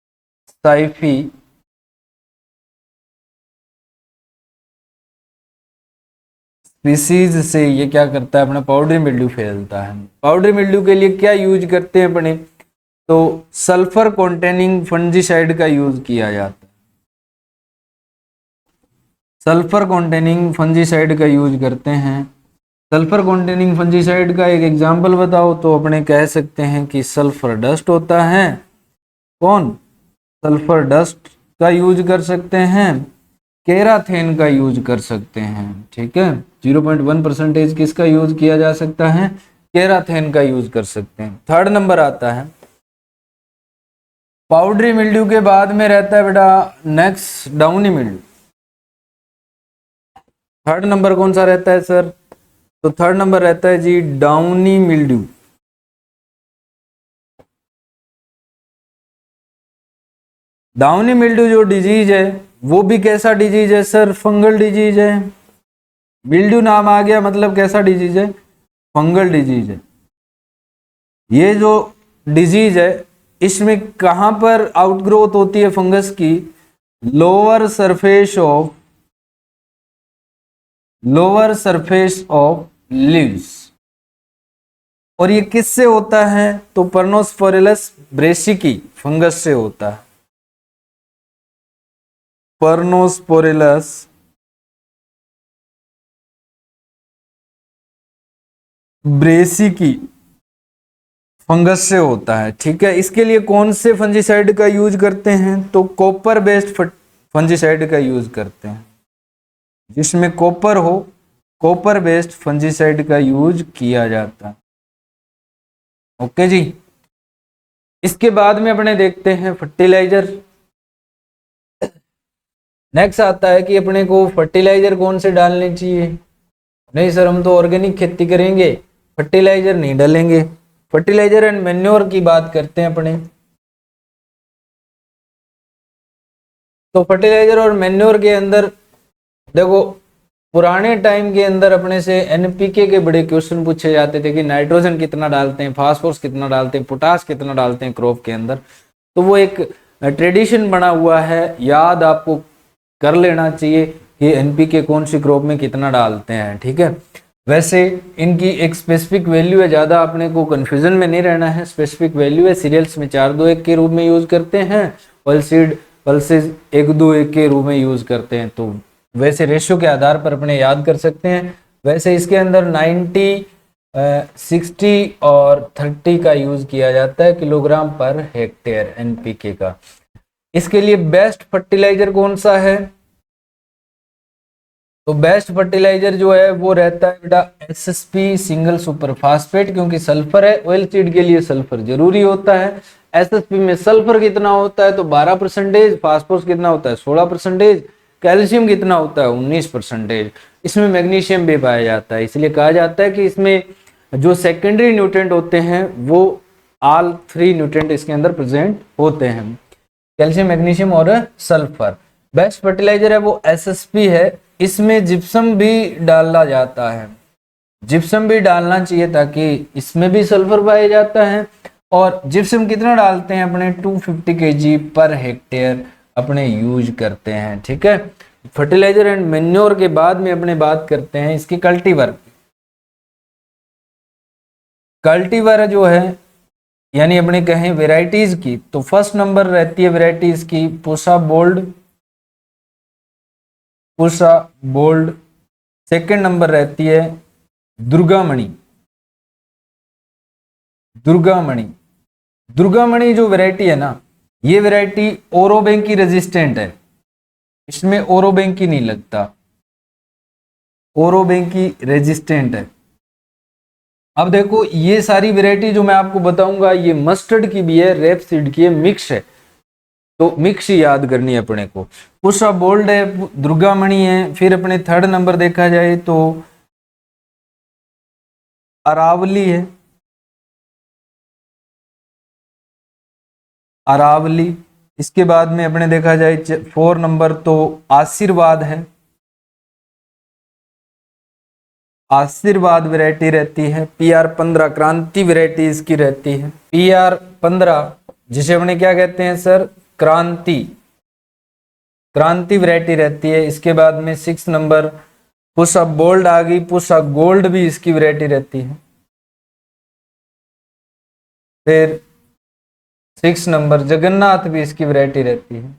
Speaker 1: स्पीसीज से ये क्या करता है, अपना पाउडरी मिल्ड्यू फैलता है। पाउडरी मिल्ड्यू के लिए क्या यूज करते हैं अपने, तो सल्फर कॉन्टेनिंग फंजीसाइड का यूज किया जाता है। सल्फर कॉन्टेनिंग फंजीसाइड का यूज करते हैं। सल्फर कॉन्टेनिंग फंजीसाइड का एक एग्जांपल बताओ, तो अपने कह सकते हैं कि सल्फर डस्ट होता है। कौन, सल्फर डस्ट का यूज कर सकते हैं, केराथेन का यूज कर सकते हैं। ठीक है, 0.1% किसका यूज किया जा सकता है, केराथेन का यूज कर सकते हैं। थर्ड नंबर आता है पाउडरी मिल्ड्यू के बाद में रहता है बेटा next downy mildew. Third number कौन सा रहता है सर, तो थर्ड नंबर रहता है जी डाउनी मिल्ड्यू। डाउनी मिल्ड्यू जो डिजीज है वो भी कैसा डिजीज है सर, फंगल डिजीज है। मिल्ड्यू नाम आ गया मतलब कैसा डिजीज है, फंगल डिजीज है। ये जो डिजीज है इसमें कहां पर आउटग्रोथ होती है फंगस की, लोअर सरफेस ऑफ लीव्स। और ये किससे होता है, तो पर्नोस्पोरिलस ब्रेसिकी फंगस से होता है। पर्नोस्पोरिलस ब्रेसिकी फंगस से होता है। ठीक है, इसके लिए कौन से फंजीसाइड का यूज करते हैं, तो कॉपर बेस्ड फंजीसाइड का यूज करते हैं। जिसमें कॉपर हो, कॉपर बेस्ड फंजीसाइड का यूज किया जाता है। ओके जी, इसके बाद में अपने देखते हैं फर्टिलाइजर। नेक्स्ट आता है कि अपने को फर्टिलाइजर कौन से डालने चाहिए। नहीं सर हम तो ऑर्गेनिक खेती करेंगे, फर्टिलाइजर नहीं डालेंगे। फर्टिलाइजर एंड मैन्योर की बात करते हैं अपने। तो फर्टिलाइजर और मैन्योर के अंदर देखो पुराने टाइम के अंदर अपने से एनपीके के बड़े क्वेश्चन पूछे जाते थे कि नाइट्रोजन कितना डालते हैं, फास्फोरस कितना डालते हैं, पोटास कितना डालते हैं क्रॉप के अंदर। तो वो एक ट्रेडिशन बना हुआ है, याद आपको कर लेना चाहिए कि एनपीके कौन सी क्रॉप में कितना डालते हैं। ठीक है, वैसे इनकी एक स्पेसिफिक वैल्यू है, ज़्यादा अपने को कन्फ्यूजन में नहीं रहना है। स्पेसिफिक वैल्यू है, सीरियल्स में 4-2-1 के रूप में यूज करते हैं, पल्सीड पल्सेज 1-2-1 के रूप में यूज करते हैं। तो वैसे रेशियो के आधार पर अपने याद कर सकते हैं। वैसे इसके अंदर 90 60 और 30 का यूज किया जाता है किलोग्राम पर हेक्टेयर एनपीके का। इसके लिए बेस्ट फर्टिलाइजर कौन सा है? तो बेस्ट फर्टिलाइजर जो है वो रहता है बेटा एसएसपी सिंगल सुपर फास्फेट, क्योंकि सल्फर है, ऑयल सीड के लिए सल्फर जरूरी होता है। एसएसपी में सल्फर कितना होता है? तो 12%, फास्फोरस कितना होता है? 16%, कैल्शियम कितना होता है? 19%। इसमें मैग्नीशियम भी पाया जाता है, इसलिए कहा जाता है कि इसमें जो सेकेंडरी न्यूट्रिएंट होते हैं वो ऑल 3 न्यूट्रिएंट इसके अंदर प्रेजेंट होते हैं, कैल्शियम, मैग्नीशियम और सल्फर। बेस्ट फर्टिलाइजर है वो एसएसपी है। इसमें जिप्सम भी डाला जाता है, जिप्सम भी डालना चाहिए ताकि इसमें भी सल्फर पाया जाता है। और जिप्सम कितना डालते हैं अपने? 250 kg पर हेक्टेयर अपने यूज करते हैं। ठीक है, फर्टिलाइजर एंड मेन्योर के बाद में अपने बात करते हैं इसकी कल्टीवर। कल्टीवर जो है यानी अपने कहें वेराइटीज की, तो फर्स्ट नंबर रहती है वेराइटीज की Pusa bold, Pusa bold. Second number रहती है दुर्गामणि, दुर्गामणि। दुर्गामणि जो वैरायटी है ना, ये वैरायटी ओरोबेंकी रेजिस्टेंट है, इसमें ओरोबेंकी नहीं लगता, ओरोबेंकी रेजिस्टेंट है। अब देखो ये सारी वैरायटी जो मैं आपको बताऊंगा ये मस्टर्ड की भी है, रेपसीड की है, मिक्स है, तो मिक्स ही याद करनी है अपने को। पुष्पा बोल्ड है, दुर्गामणि है, फिर अपने थर्ड नंबर देखा जाए तो अरावली है, अरावली। इसके बाद में अपने देखा जाए 4 नंबर तो आशीर्वाद है, आशीर्वाद वैरायटी रहती है। PR15 क्रांति वैरायटी इसकी रहती है, PR15 जिसे अपने क्या कहते हैं सर? क्रांति, क्रांति वैरायटी रहती है। इसके बाद में 6 नंबर पुष्पा बोल्ड आ गई, पुष्पा गोल्ड भी इसकी वैरायटी रहती है। फिर 6 नंबर जगन्नाथ भी इसकी वैरायटी रहती है।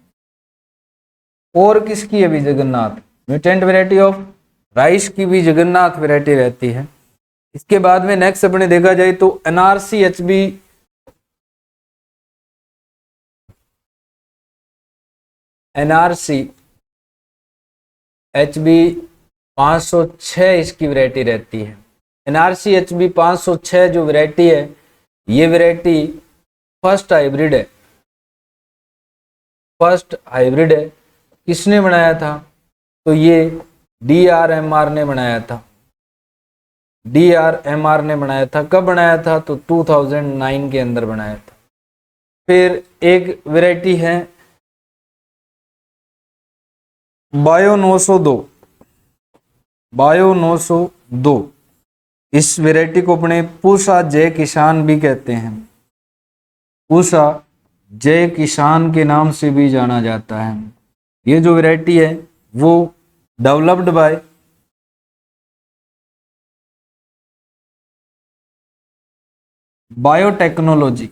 Speaker 1: और किसकी है भी Jagannath? Mutant variety of rice की भी जगन्नाथ वैरायटी रहती है। इसके बाद में नेक्स्ट अपने देखा जाए तो एनआरसी एचबी, एनआरसी एचबी 506 इसकी वैरायटी रहती है। एनआरसी एचबी 506 जो वैरायटी है, ये वैरायटी फर्स्ट हाइब्रिड है, फर्स्ट हाइब्रिड है। किसने बनाया था? तो ये DRMR ने बनाया था, DRMR ने बनाया था। कब बनाया था? तो 2009 के अंदर बनाया था। फिर एक वैरायटी है बायो 902, बायो 902। इस वैरायटी को अपने पूसा जय किसान भी कहते हैं, पूसा जय किसान के नाम से भी जाना जाता है। ये जो वैरायटी है वो डेवलप्ड बाय बायोटेक्नोलॉजी,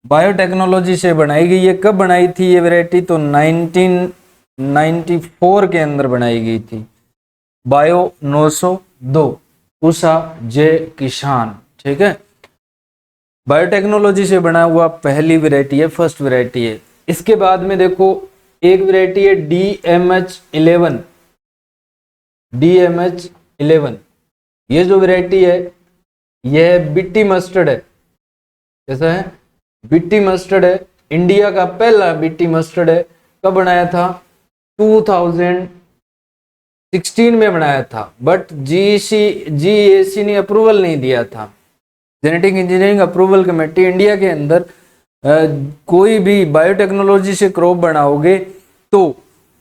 Speaker 1: बायोटेक्नोलॉजी से बनाई गई है। कब बनाई थी ये वैरायटी? तो 1994 के अंदर बनाई गई थी। बायो 902 पूसा जय किसान। ठीक है, बायोटेक्नोलॉजी से बना हुआ पहली वैरायटी है, फर्स्ट वैरायटी है। इसके बाद में देखो एक वैरायटी है DMH11, DMH11। ये जो वैरायटी है यह बिट्टी मस्टर्ड है, कैसा है? बिट्टी मस्टर्ड है, इंडिया का पहला बिट्टी मस्टर्ड है। कब बनाया था? 2016 में बनाया था, बट GAC ने अप्रूवल नहीं दिया था। Genetic engineering approval committee India के अंदर कोई भी बायोटेक्नोलॉजी से क्रॉप बनाओगे तो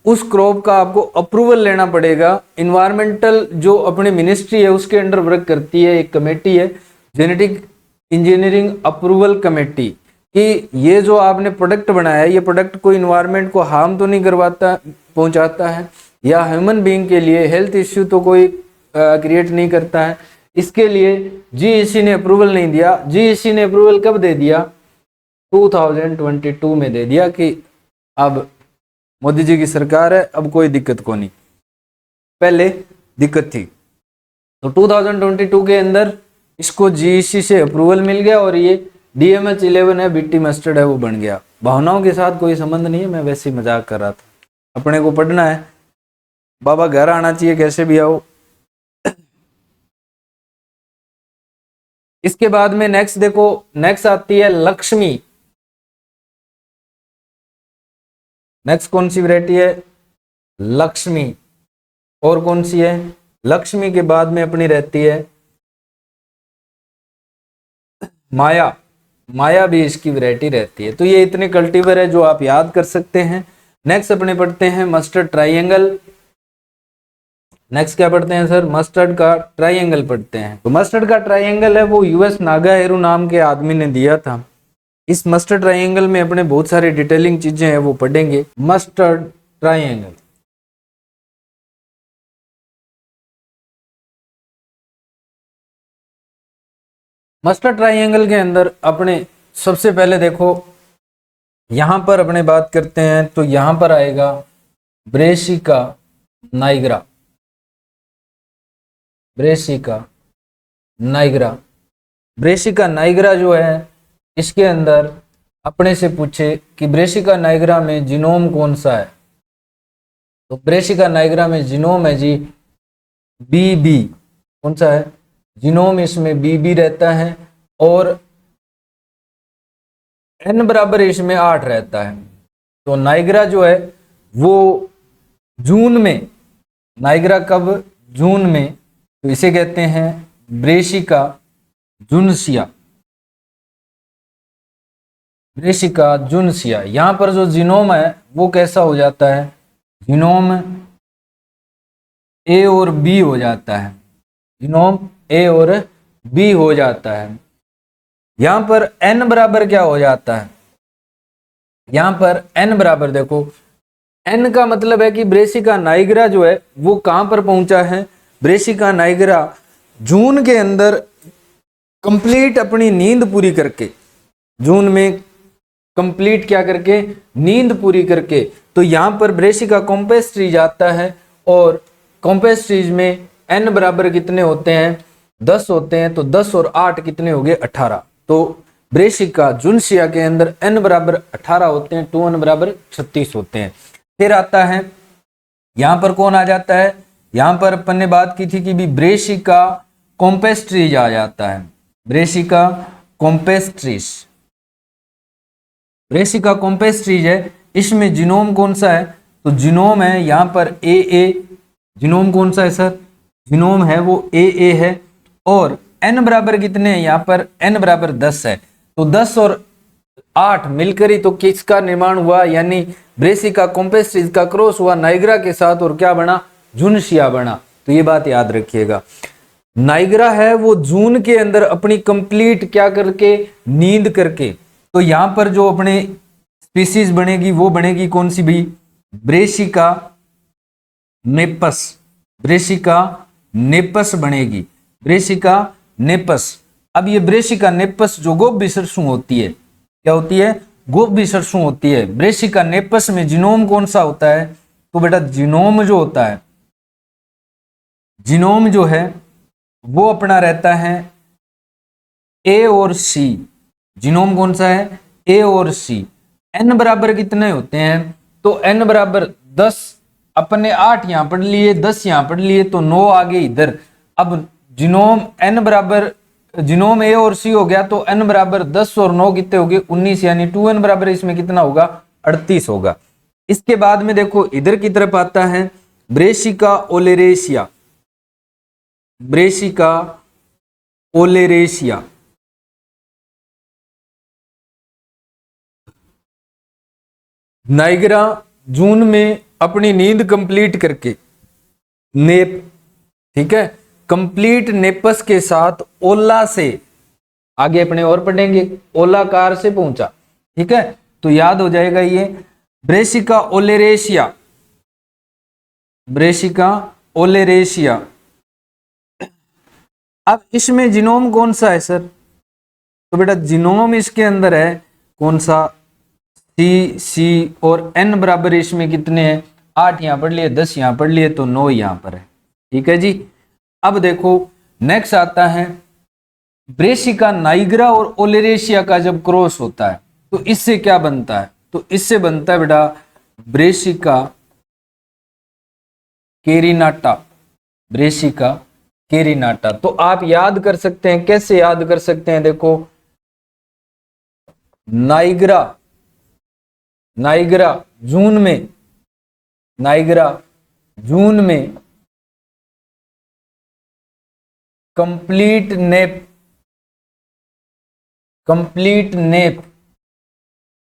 Speaker 1: उस क्रॉप का आपको अप्रूवल लेना पड़ेगा। इन्वायरमेंटल जो अपनी मिनिस्ट्री है उसके अंडर वर्क करती है एक कमेटी है, जेनेटिक इंजीनियरिंग अप्रूवल कमेटी, कि ये जो आपने प्रोडक्ट बनाया है ये प्रोडक्ट कोई इन्वायरमेंट को हार्म तो नहीं करवाता, पहुंचाता है, या ह्यूमन बीइंग के लिए हेल्थ इश्यू तो कोई क्रिएट नहीं करता है। इसके लिए GAC ने अप्रूवल नहीं दिया। GAC ने अप्रूवल कब दे दिया? 2022 में दे दिया कि अब मोदी जी की सरकार है, अब कोई दिक्कत को नहीं, पहले दिक्कत थी। तो 2022 के अंदर इसको जीईसी से अप्रूवल मिल गया और ये DMH11 है, बीटी मस्टर्ड है, वो बन गया। भावनाओं के साथ कोई संबंध नहीं है, मैं वैसे ही मजाक कर रहा था। अपने को पढ़ना है, बाबा घर आना चाहिए कैसे भी आओ। इसके बाद में नेक्स्ट देखो, नेक्स्ट आती है लक्ष्मी। नेक्स्ट कौन सी वैरायटी है? लक्ष्मी। और कौन सी है? लक्ष्मी के बाद में अपनी रहती है माया। माया भी इसकी वैरायटी रहती है। तो ये इतने कल्टीवर है जो आप याद कर सकते हैं। नेक्स्ट अपने पढ़ते हैं मस्टर्ड ट्राइंगल। नेक्स्ट क्या पढ़ते हैं सर? मस्टर्ड का ट्राइंगल पढ़ते हैं। तो मस्टर्ड का ट्राइंगल है वो US नागाहेरू नाम के आदमी ने दिया था। इस मस्टर्ड ट्राइंगल में अपने बहुत सारी डिटेलिंग चीजें हैं वो पढ़ेंगे। मस्टर्ड ट्राइंगल, मस्टर्ड ट्राइंगल के अंदर अपने सबसे पहले देखो, यहां पर अपने बात करते हैं तो यहां पर आएगा brassica nigra. Brassica nigra, brassica nigra जो है इसके अंदर अपने से पूछे कि ब्रेसिका नाइग्रा में जीनोम कौन सा है, तो ब्रेसिका नाइग्रा में जीनोम है जी BB। कौन सा है? जीनोम इसमें BB रहता है और N बराबर इसमें 8 रहता है। तो नाइग्रा जो है वो जून में, नाइग्रा कब? जून में, तो इसे कहते हैं ब्रेसिका जुनसिया। ब्रेसिका जुनसिया। यहां पर जो जीनोम है वो कैसा हो जाता है? जीनोम A और B हो जाता है। जीनोम A और B हो जाता है। यहां पर N बराबर क्या हो जाता है? यहां पर N बराबर देखो, N का मतलब है कि ब्रेसिका नाइग्रा जो है वो कहां पर पहुंचा है? ब्रेसिका नाइग्रा जून के अंदर कंप्लीट अपनी नींद पूरी करके, जून में कंप्लीट क्या करके? नींद पूरी करके। तो यहां पर ब्रेसिका कॉम्पेस्ट्रीज आता है और कॉम्पेस्ट्रीज में N बराबर कितने होते हैं? 10 होते हैं। तो 10 और 8 कितने हो गए? 18। तो ब्रेसिका जुनसिया के अंदर N बराबर 18 होते हैं, 2N बराबर 36 होते हैं। फिर आता है यहां पर कौन आ जाता है? यहां पर अपन ने बात की थी कि भी ब्रेसिका कॉम्पेस्ट्रीज आ जाता है। ब्रेसिका कॉम्पेस्ट्रीज, ब्रेसिका कॉम्पेस्ट्रीज है, इसमें जीनोम कौन सा है? तो जीनोम है यहां पर AA। जीनोम कौन सा है सर? जीनोम है वो AA है। और N बराबर कितने हैं? यहाँ पर N बराबर 10 है। तो 10 और 8 मिलकर ही तो किसका निर्माण हुआ? यानी ब्रेसिका कॉम्पेस्ट्रीज का क्रॉस हुआ नाइग्रा के साथ और क्या बना? जुनसिया बना। तो ये बात याद रखिएगा। नाइग्रा है वो जून के अंदर अपनी कंप्लीट क्या करके? नींद करके। तो यहां पर जो अपने स्पीसीज बनेगी वो बनेगी कौन सी भी? Brassica napus. ब्रेसिका नेपस बनेगी, ब्रेसिका नेपस। अब ये ब्रेसिका नेपस जो गोभी सरसों होती है, क्या होती है? गोभी सरसों होती है। ब्रेसिका नेपस में जीनोम कौन सा होता है? तो बेटा जीनोम जो होता है, जीनोम जो है वो अपना रहता है A और C। जीनोम कौन सा है? A और C। N बराबर कितने होते हैं? तो N बराबर 10, अपने 8 यहां पढ़ लिए, 10 यहां पढ़ लिए, तो 9 आगे इधर। अब जीनोम N बराबर, जीनोम A और C हो गया, तो N बराबर 10 और 9 कितने हो गए? 19, यानी 2N बराबर इसमें कितना होगा? 38 होगा। इसके बाद में देखो इधर की तरफ आता है brassica oleracea. Brassica oleracea, nigra जून में अपनी नींद कंप्लीट करके नेप, ठीक है, कंप्लीट नेपस के साथ ओला से आगे अपने और पढ़ेंगे, ओलाकार से पहुंचा। ठीक है, तो याद हो जाएगा ये ब्रेसिका ओलेरेशिया। ब्रेसिका ओलेरेशिया। अब इसमें जीनोम कौन सा है सर? तो बेटा जीनोम इसके अंदर है कौन सा? सी और N बराबर इसमें कितने हैं? 8 यहां पढ़ लिए, 10 यहां पढ़ लिए, तो 9 यहां पर है। ठीक है जी। अब देखो नेक्स्ट आता है ब्रेसिका नाइग्रा और ओलेरेशिया का जब क्रॉस होता है तो इससे क्या बनता है? तो इससे बनता है बेटा ब्रेसिका केरिनाटा, ब्रेसिका केरिनाटा। तो आप याद कर सकते हैं, कैसे याद कर सकते हैं? देखो नाइग्रा, नाइग्रा जून में, नाइग्रा जून में complete nap, complete nap,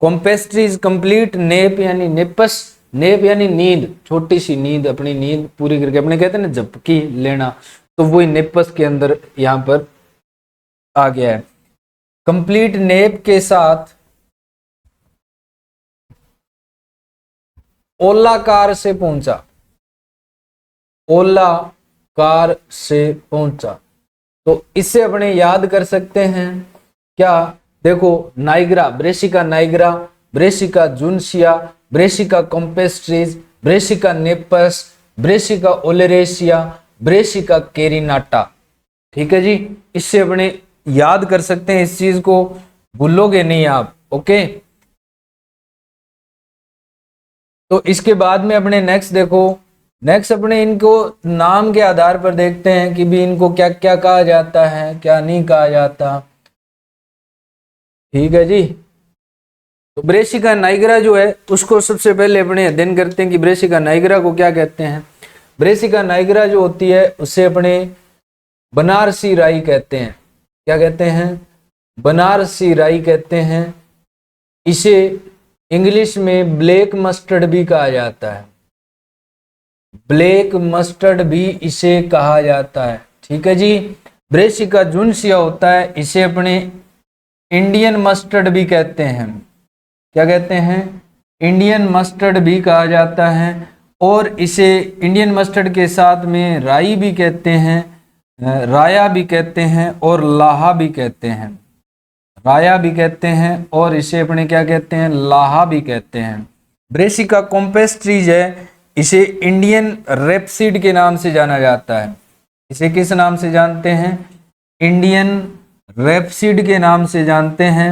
Speaker 1: campestris complete nap यानी नेपस, नेप यानी नींद, छोटी सी नींद, अपनी नींद पूरी करके, अपने कहते हैं ना झपकी लेना, तो वही नेपस के अंदर यहां पर आ गया है। कंप्लीट नेप के साथ ओलाकार से पहुंचा, ओलाकार से पहुंचा। तो इससे अपने याद कर सकते हैं क्या? देखो nigra, brassica nigra, brassica juncea, brassica campestris, brassica napus, brassica oleracea, brassica carinata. ठीक है जी, इससे अपने याद कर सकते हैं, इस चीज को भूलोगे नहीं आप। ओके, तो इसके बाद में अपने नेक्स्ट देखो, नेक्स्ट अपने इनको नाम के आधार पर देखते हैं कि भी इनको क्या क्या कहा जाता है, क्या नहीं कहा जाता। ठीक है जी, तो ब्रेसिका नाइग्रा जो है उसको सबसे पहले अपने अध्ययन करते हैं कि ब्रेसिका नाइग्रा को क्या कहते हैं। ब्रेसिका नाइग्रा जो होती है उसे अपने बनारसी राई कहते हैं। क्या कहते हैं? बनारसी राई कहते हैं। इसे इंग्लिश में ब्लैक मस्टर्ड भी कहा जाता है, ब्लैक मस्टर्ड भी इसे कहा जाता है। ठीक है जी, ब्रेसिका जूनसिया होता है, इसे अपने इंडियन मस्टर्ड भी कहते हैं। क्या कहते हैं? इंडियन मस्टर्ड भी कहा जाता है, और इसे इंडियन मस्टर्ड के साथ में राई भी कहते हैं, राया भी कहते हैं, और लाहा भी कहते हैं, राया भी कहते हैं, और इसे अपने क्या कहते हैं? लाहा भी कहते हैं। ब्रेसिका कॉम्पेस्ट्रीज है, इसे इंडियन रेपसीड के नाम से जाना जाता है। इसे किस नाम से जानते हैं? इंडियन रेपसीड के नाम से जानते हैं,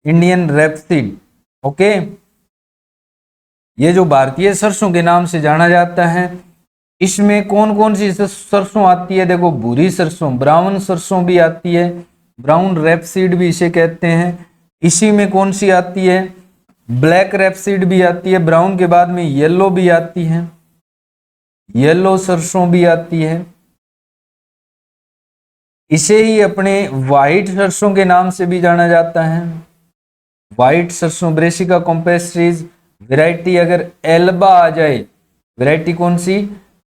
Speaker 1: इंडियन रेपसीड। ओके, ये जो भारतीय सरसों के नाम से जाना जाता है। इसमें कौन कौन सी सरसों आती है? देखो भूरी सरसों, ब्राउन सरसों भी आती है, ब्राउन रेपसीड भी इसे कहते हैं। इसी में कौन सी आती है? ब्लैक रेपसीड भी आती है, ब्राउन के बाद में येलो भी आती है, येलो सरसों भी आती है। इसे ही अपने व्हाइट सरसों के नाम से भी जाना जाता है, व्हाइट सरसों। ब्रेसिका कॉम्पेस्ट्रीज वैरायटी अगर एल्बा आ जाए, वैरायटी कौन सी?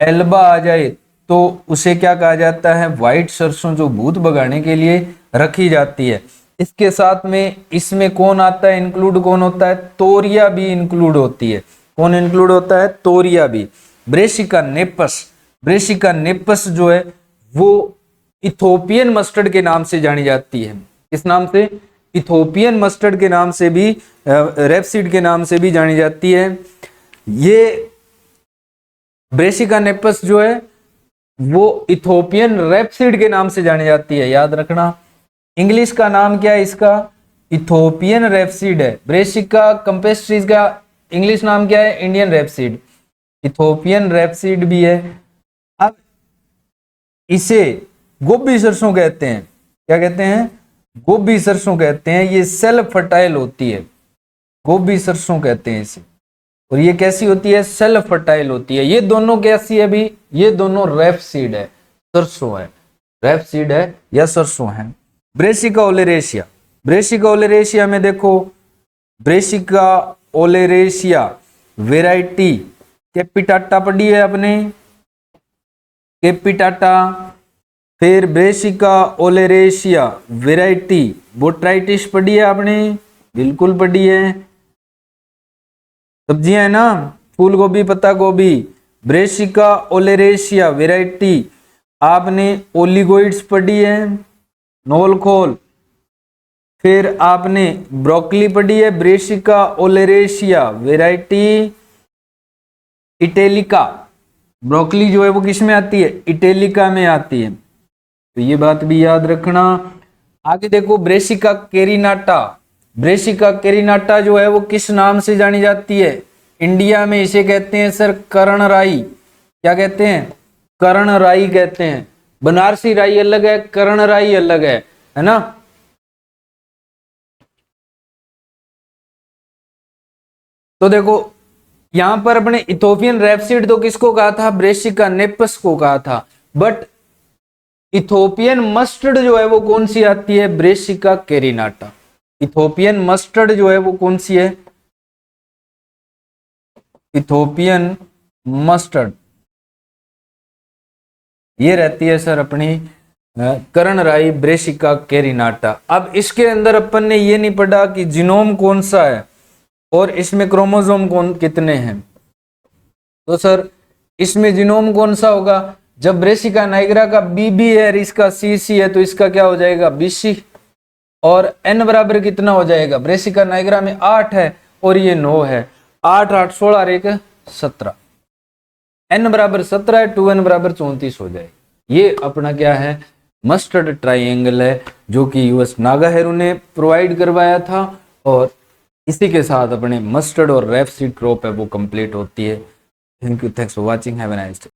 Speaker 1: एल्बा आ जाए, तो उसे क्या कहा जाता है? व्हाइट सरसों, जो भूत भगाने के लिए रखी जाती है। इसके साथ में इसमें कौन आता है? इंक्लूड कौन होता है? तोरिया भी इंक्लूड होती है। कौन इंक्लूड होता है? तोरिया भी। ब्रेसिका नेपस, ब्रेसिका नेपस जो है वो इथोपियन मस्टर्ड के नाम से जानी जाती है। किस नाम से? इथोपियन मस्टर्ड के नाम से भी, रेपसीड के नाम से भी जानी जाती है। ये ब्रेसिका नेपस जो है वो इथोपियन रेपसीड के नाम से जानी जाती है, याद रखना। इंग्लिश का नाम क्या है इसका? इथोपियन रेपसीड है। ब्रेसिका कॉम्पेस्ट्रीज का इंग्लिश नाम क्या है? Indian rapeseed. इथोपियन रेपसीड भी है। अब इसे गोभी सरसों कहते हैं। क्या कहते हैं? गोभी सरसों कहते हैं। ये सेल्फ फर्टाइल होती है, गोभी सरसों कहते हैं इसे। और ये कैसी होती है? सेल्फ फर्टाइल होती है। ये दोनों कैसी है अभी? ये दोनों रेपसीड है, सरसों है, रेपसीड है या सरसों है। ब्रेसिका ओलेरेशिया, ब्रेसिका ओलेरेशिया में देखो, ब्रेसिका ओलेरेशिया वेराइटी कैपिटाटा पड़ी है अपने, कैपिटाटा। फिर ब्रेसिका ओलेरेशिया वेराइटी बोट्राइटिस पड़ी है आपने, बिल्कुल पड़ी है। सब्जियां है ना, फूल गोभी, पत्ता गोभी। ब्रेसिका ओलेरेशिया वेराइटी आपने ओलिगोइड्स पढ़ी है, नोलखोल। फिर आपने ब्रोकली पढ़ी है, ब्रेसिका ओलेरेशिया वेराइटी इटेलिका, ब्रोकली जो है वो किस में आती है, इटैलिका में आती है, तो ये बात भी याद रखना। आगे देखो ब्रेसिका कैरिनाटा, ब्रेसिका कैरिनाटा जो है वो किस नाम से जानी जाती है, इंडिया में इसे कहते हैं सर कर्ण राई, क्या कहते हैं, कर्ण राई कहते हैं। बनारसी राई अलग है, कर्ण राई अलग है ना। तो देखो यहां पर अपने इथोपियन रेपसीड तो किसको कहा था, ब्रेसिका नेपस को कहा था, बट इथोपियन मस्टर्ड जो है वो कौन सी आती है, ब्रेसिका कैरिनाटा। इथोपियन मस्टर्ड जो है वो कौन सी है, इथोपियन मस्टर्ड, ये रहती है सर अपनी कर्ण राई ब्रेसिका कैरिनाटा। अब इसके अंदर अपन ने ये नहीं पढ़ा कि जीनोम कौन सा है और इसमें क्रोमोसोम कौन कितने हैं, तो सर इसमें जीनोम कौन सा होगा, जब ब्रेसिका नाइग्रा का बीबी है और इसका सीसी है तो इसका क्या हो जाएगा, बीसी, और एन बराबर कितना हो जाएगा, ब्रेसिका नाइग्रा में 8 है और ये 9 है, 8 8 16 और 1 17, एन बराबर 17 है, 2n बराबर 34 हो जाए। ये अपना क्या है, मस्टर्ड ट्राइंगल है, जो कि यूएस नागाहेरू ने प्रोवाइड करवाया था, और इसी के साथ अपने मस्टर्ड और रेपसीड क्रॉप है वो कंप्लीट होती है। Thank you, thanks for watching, have a nice day.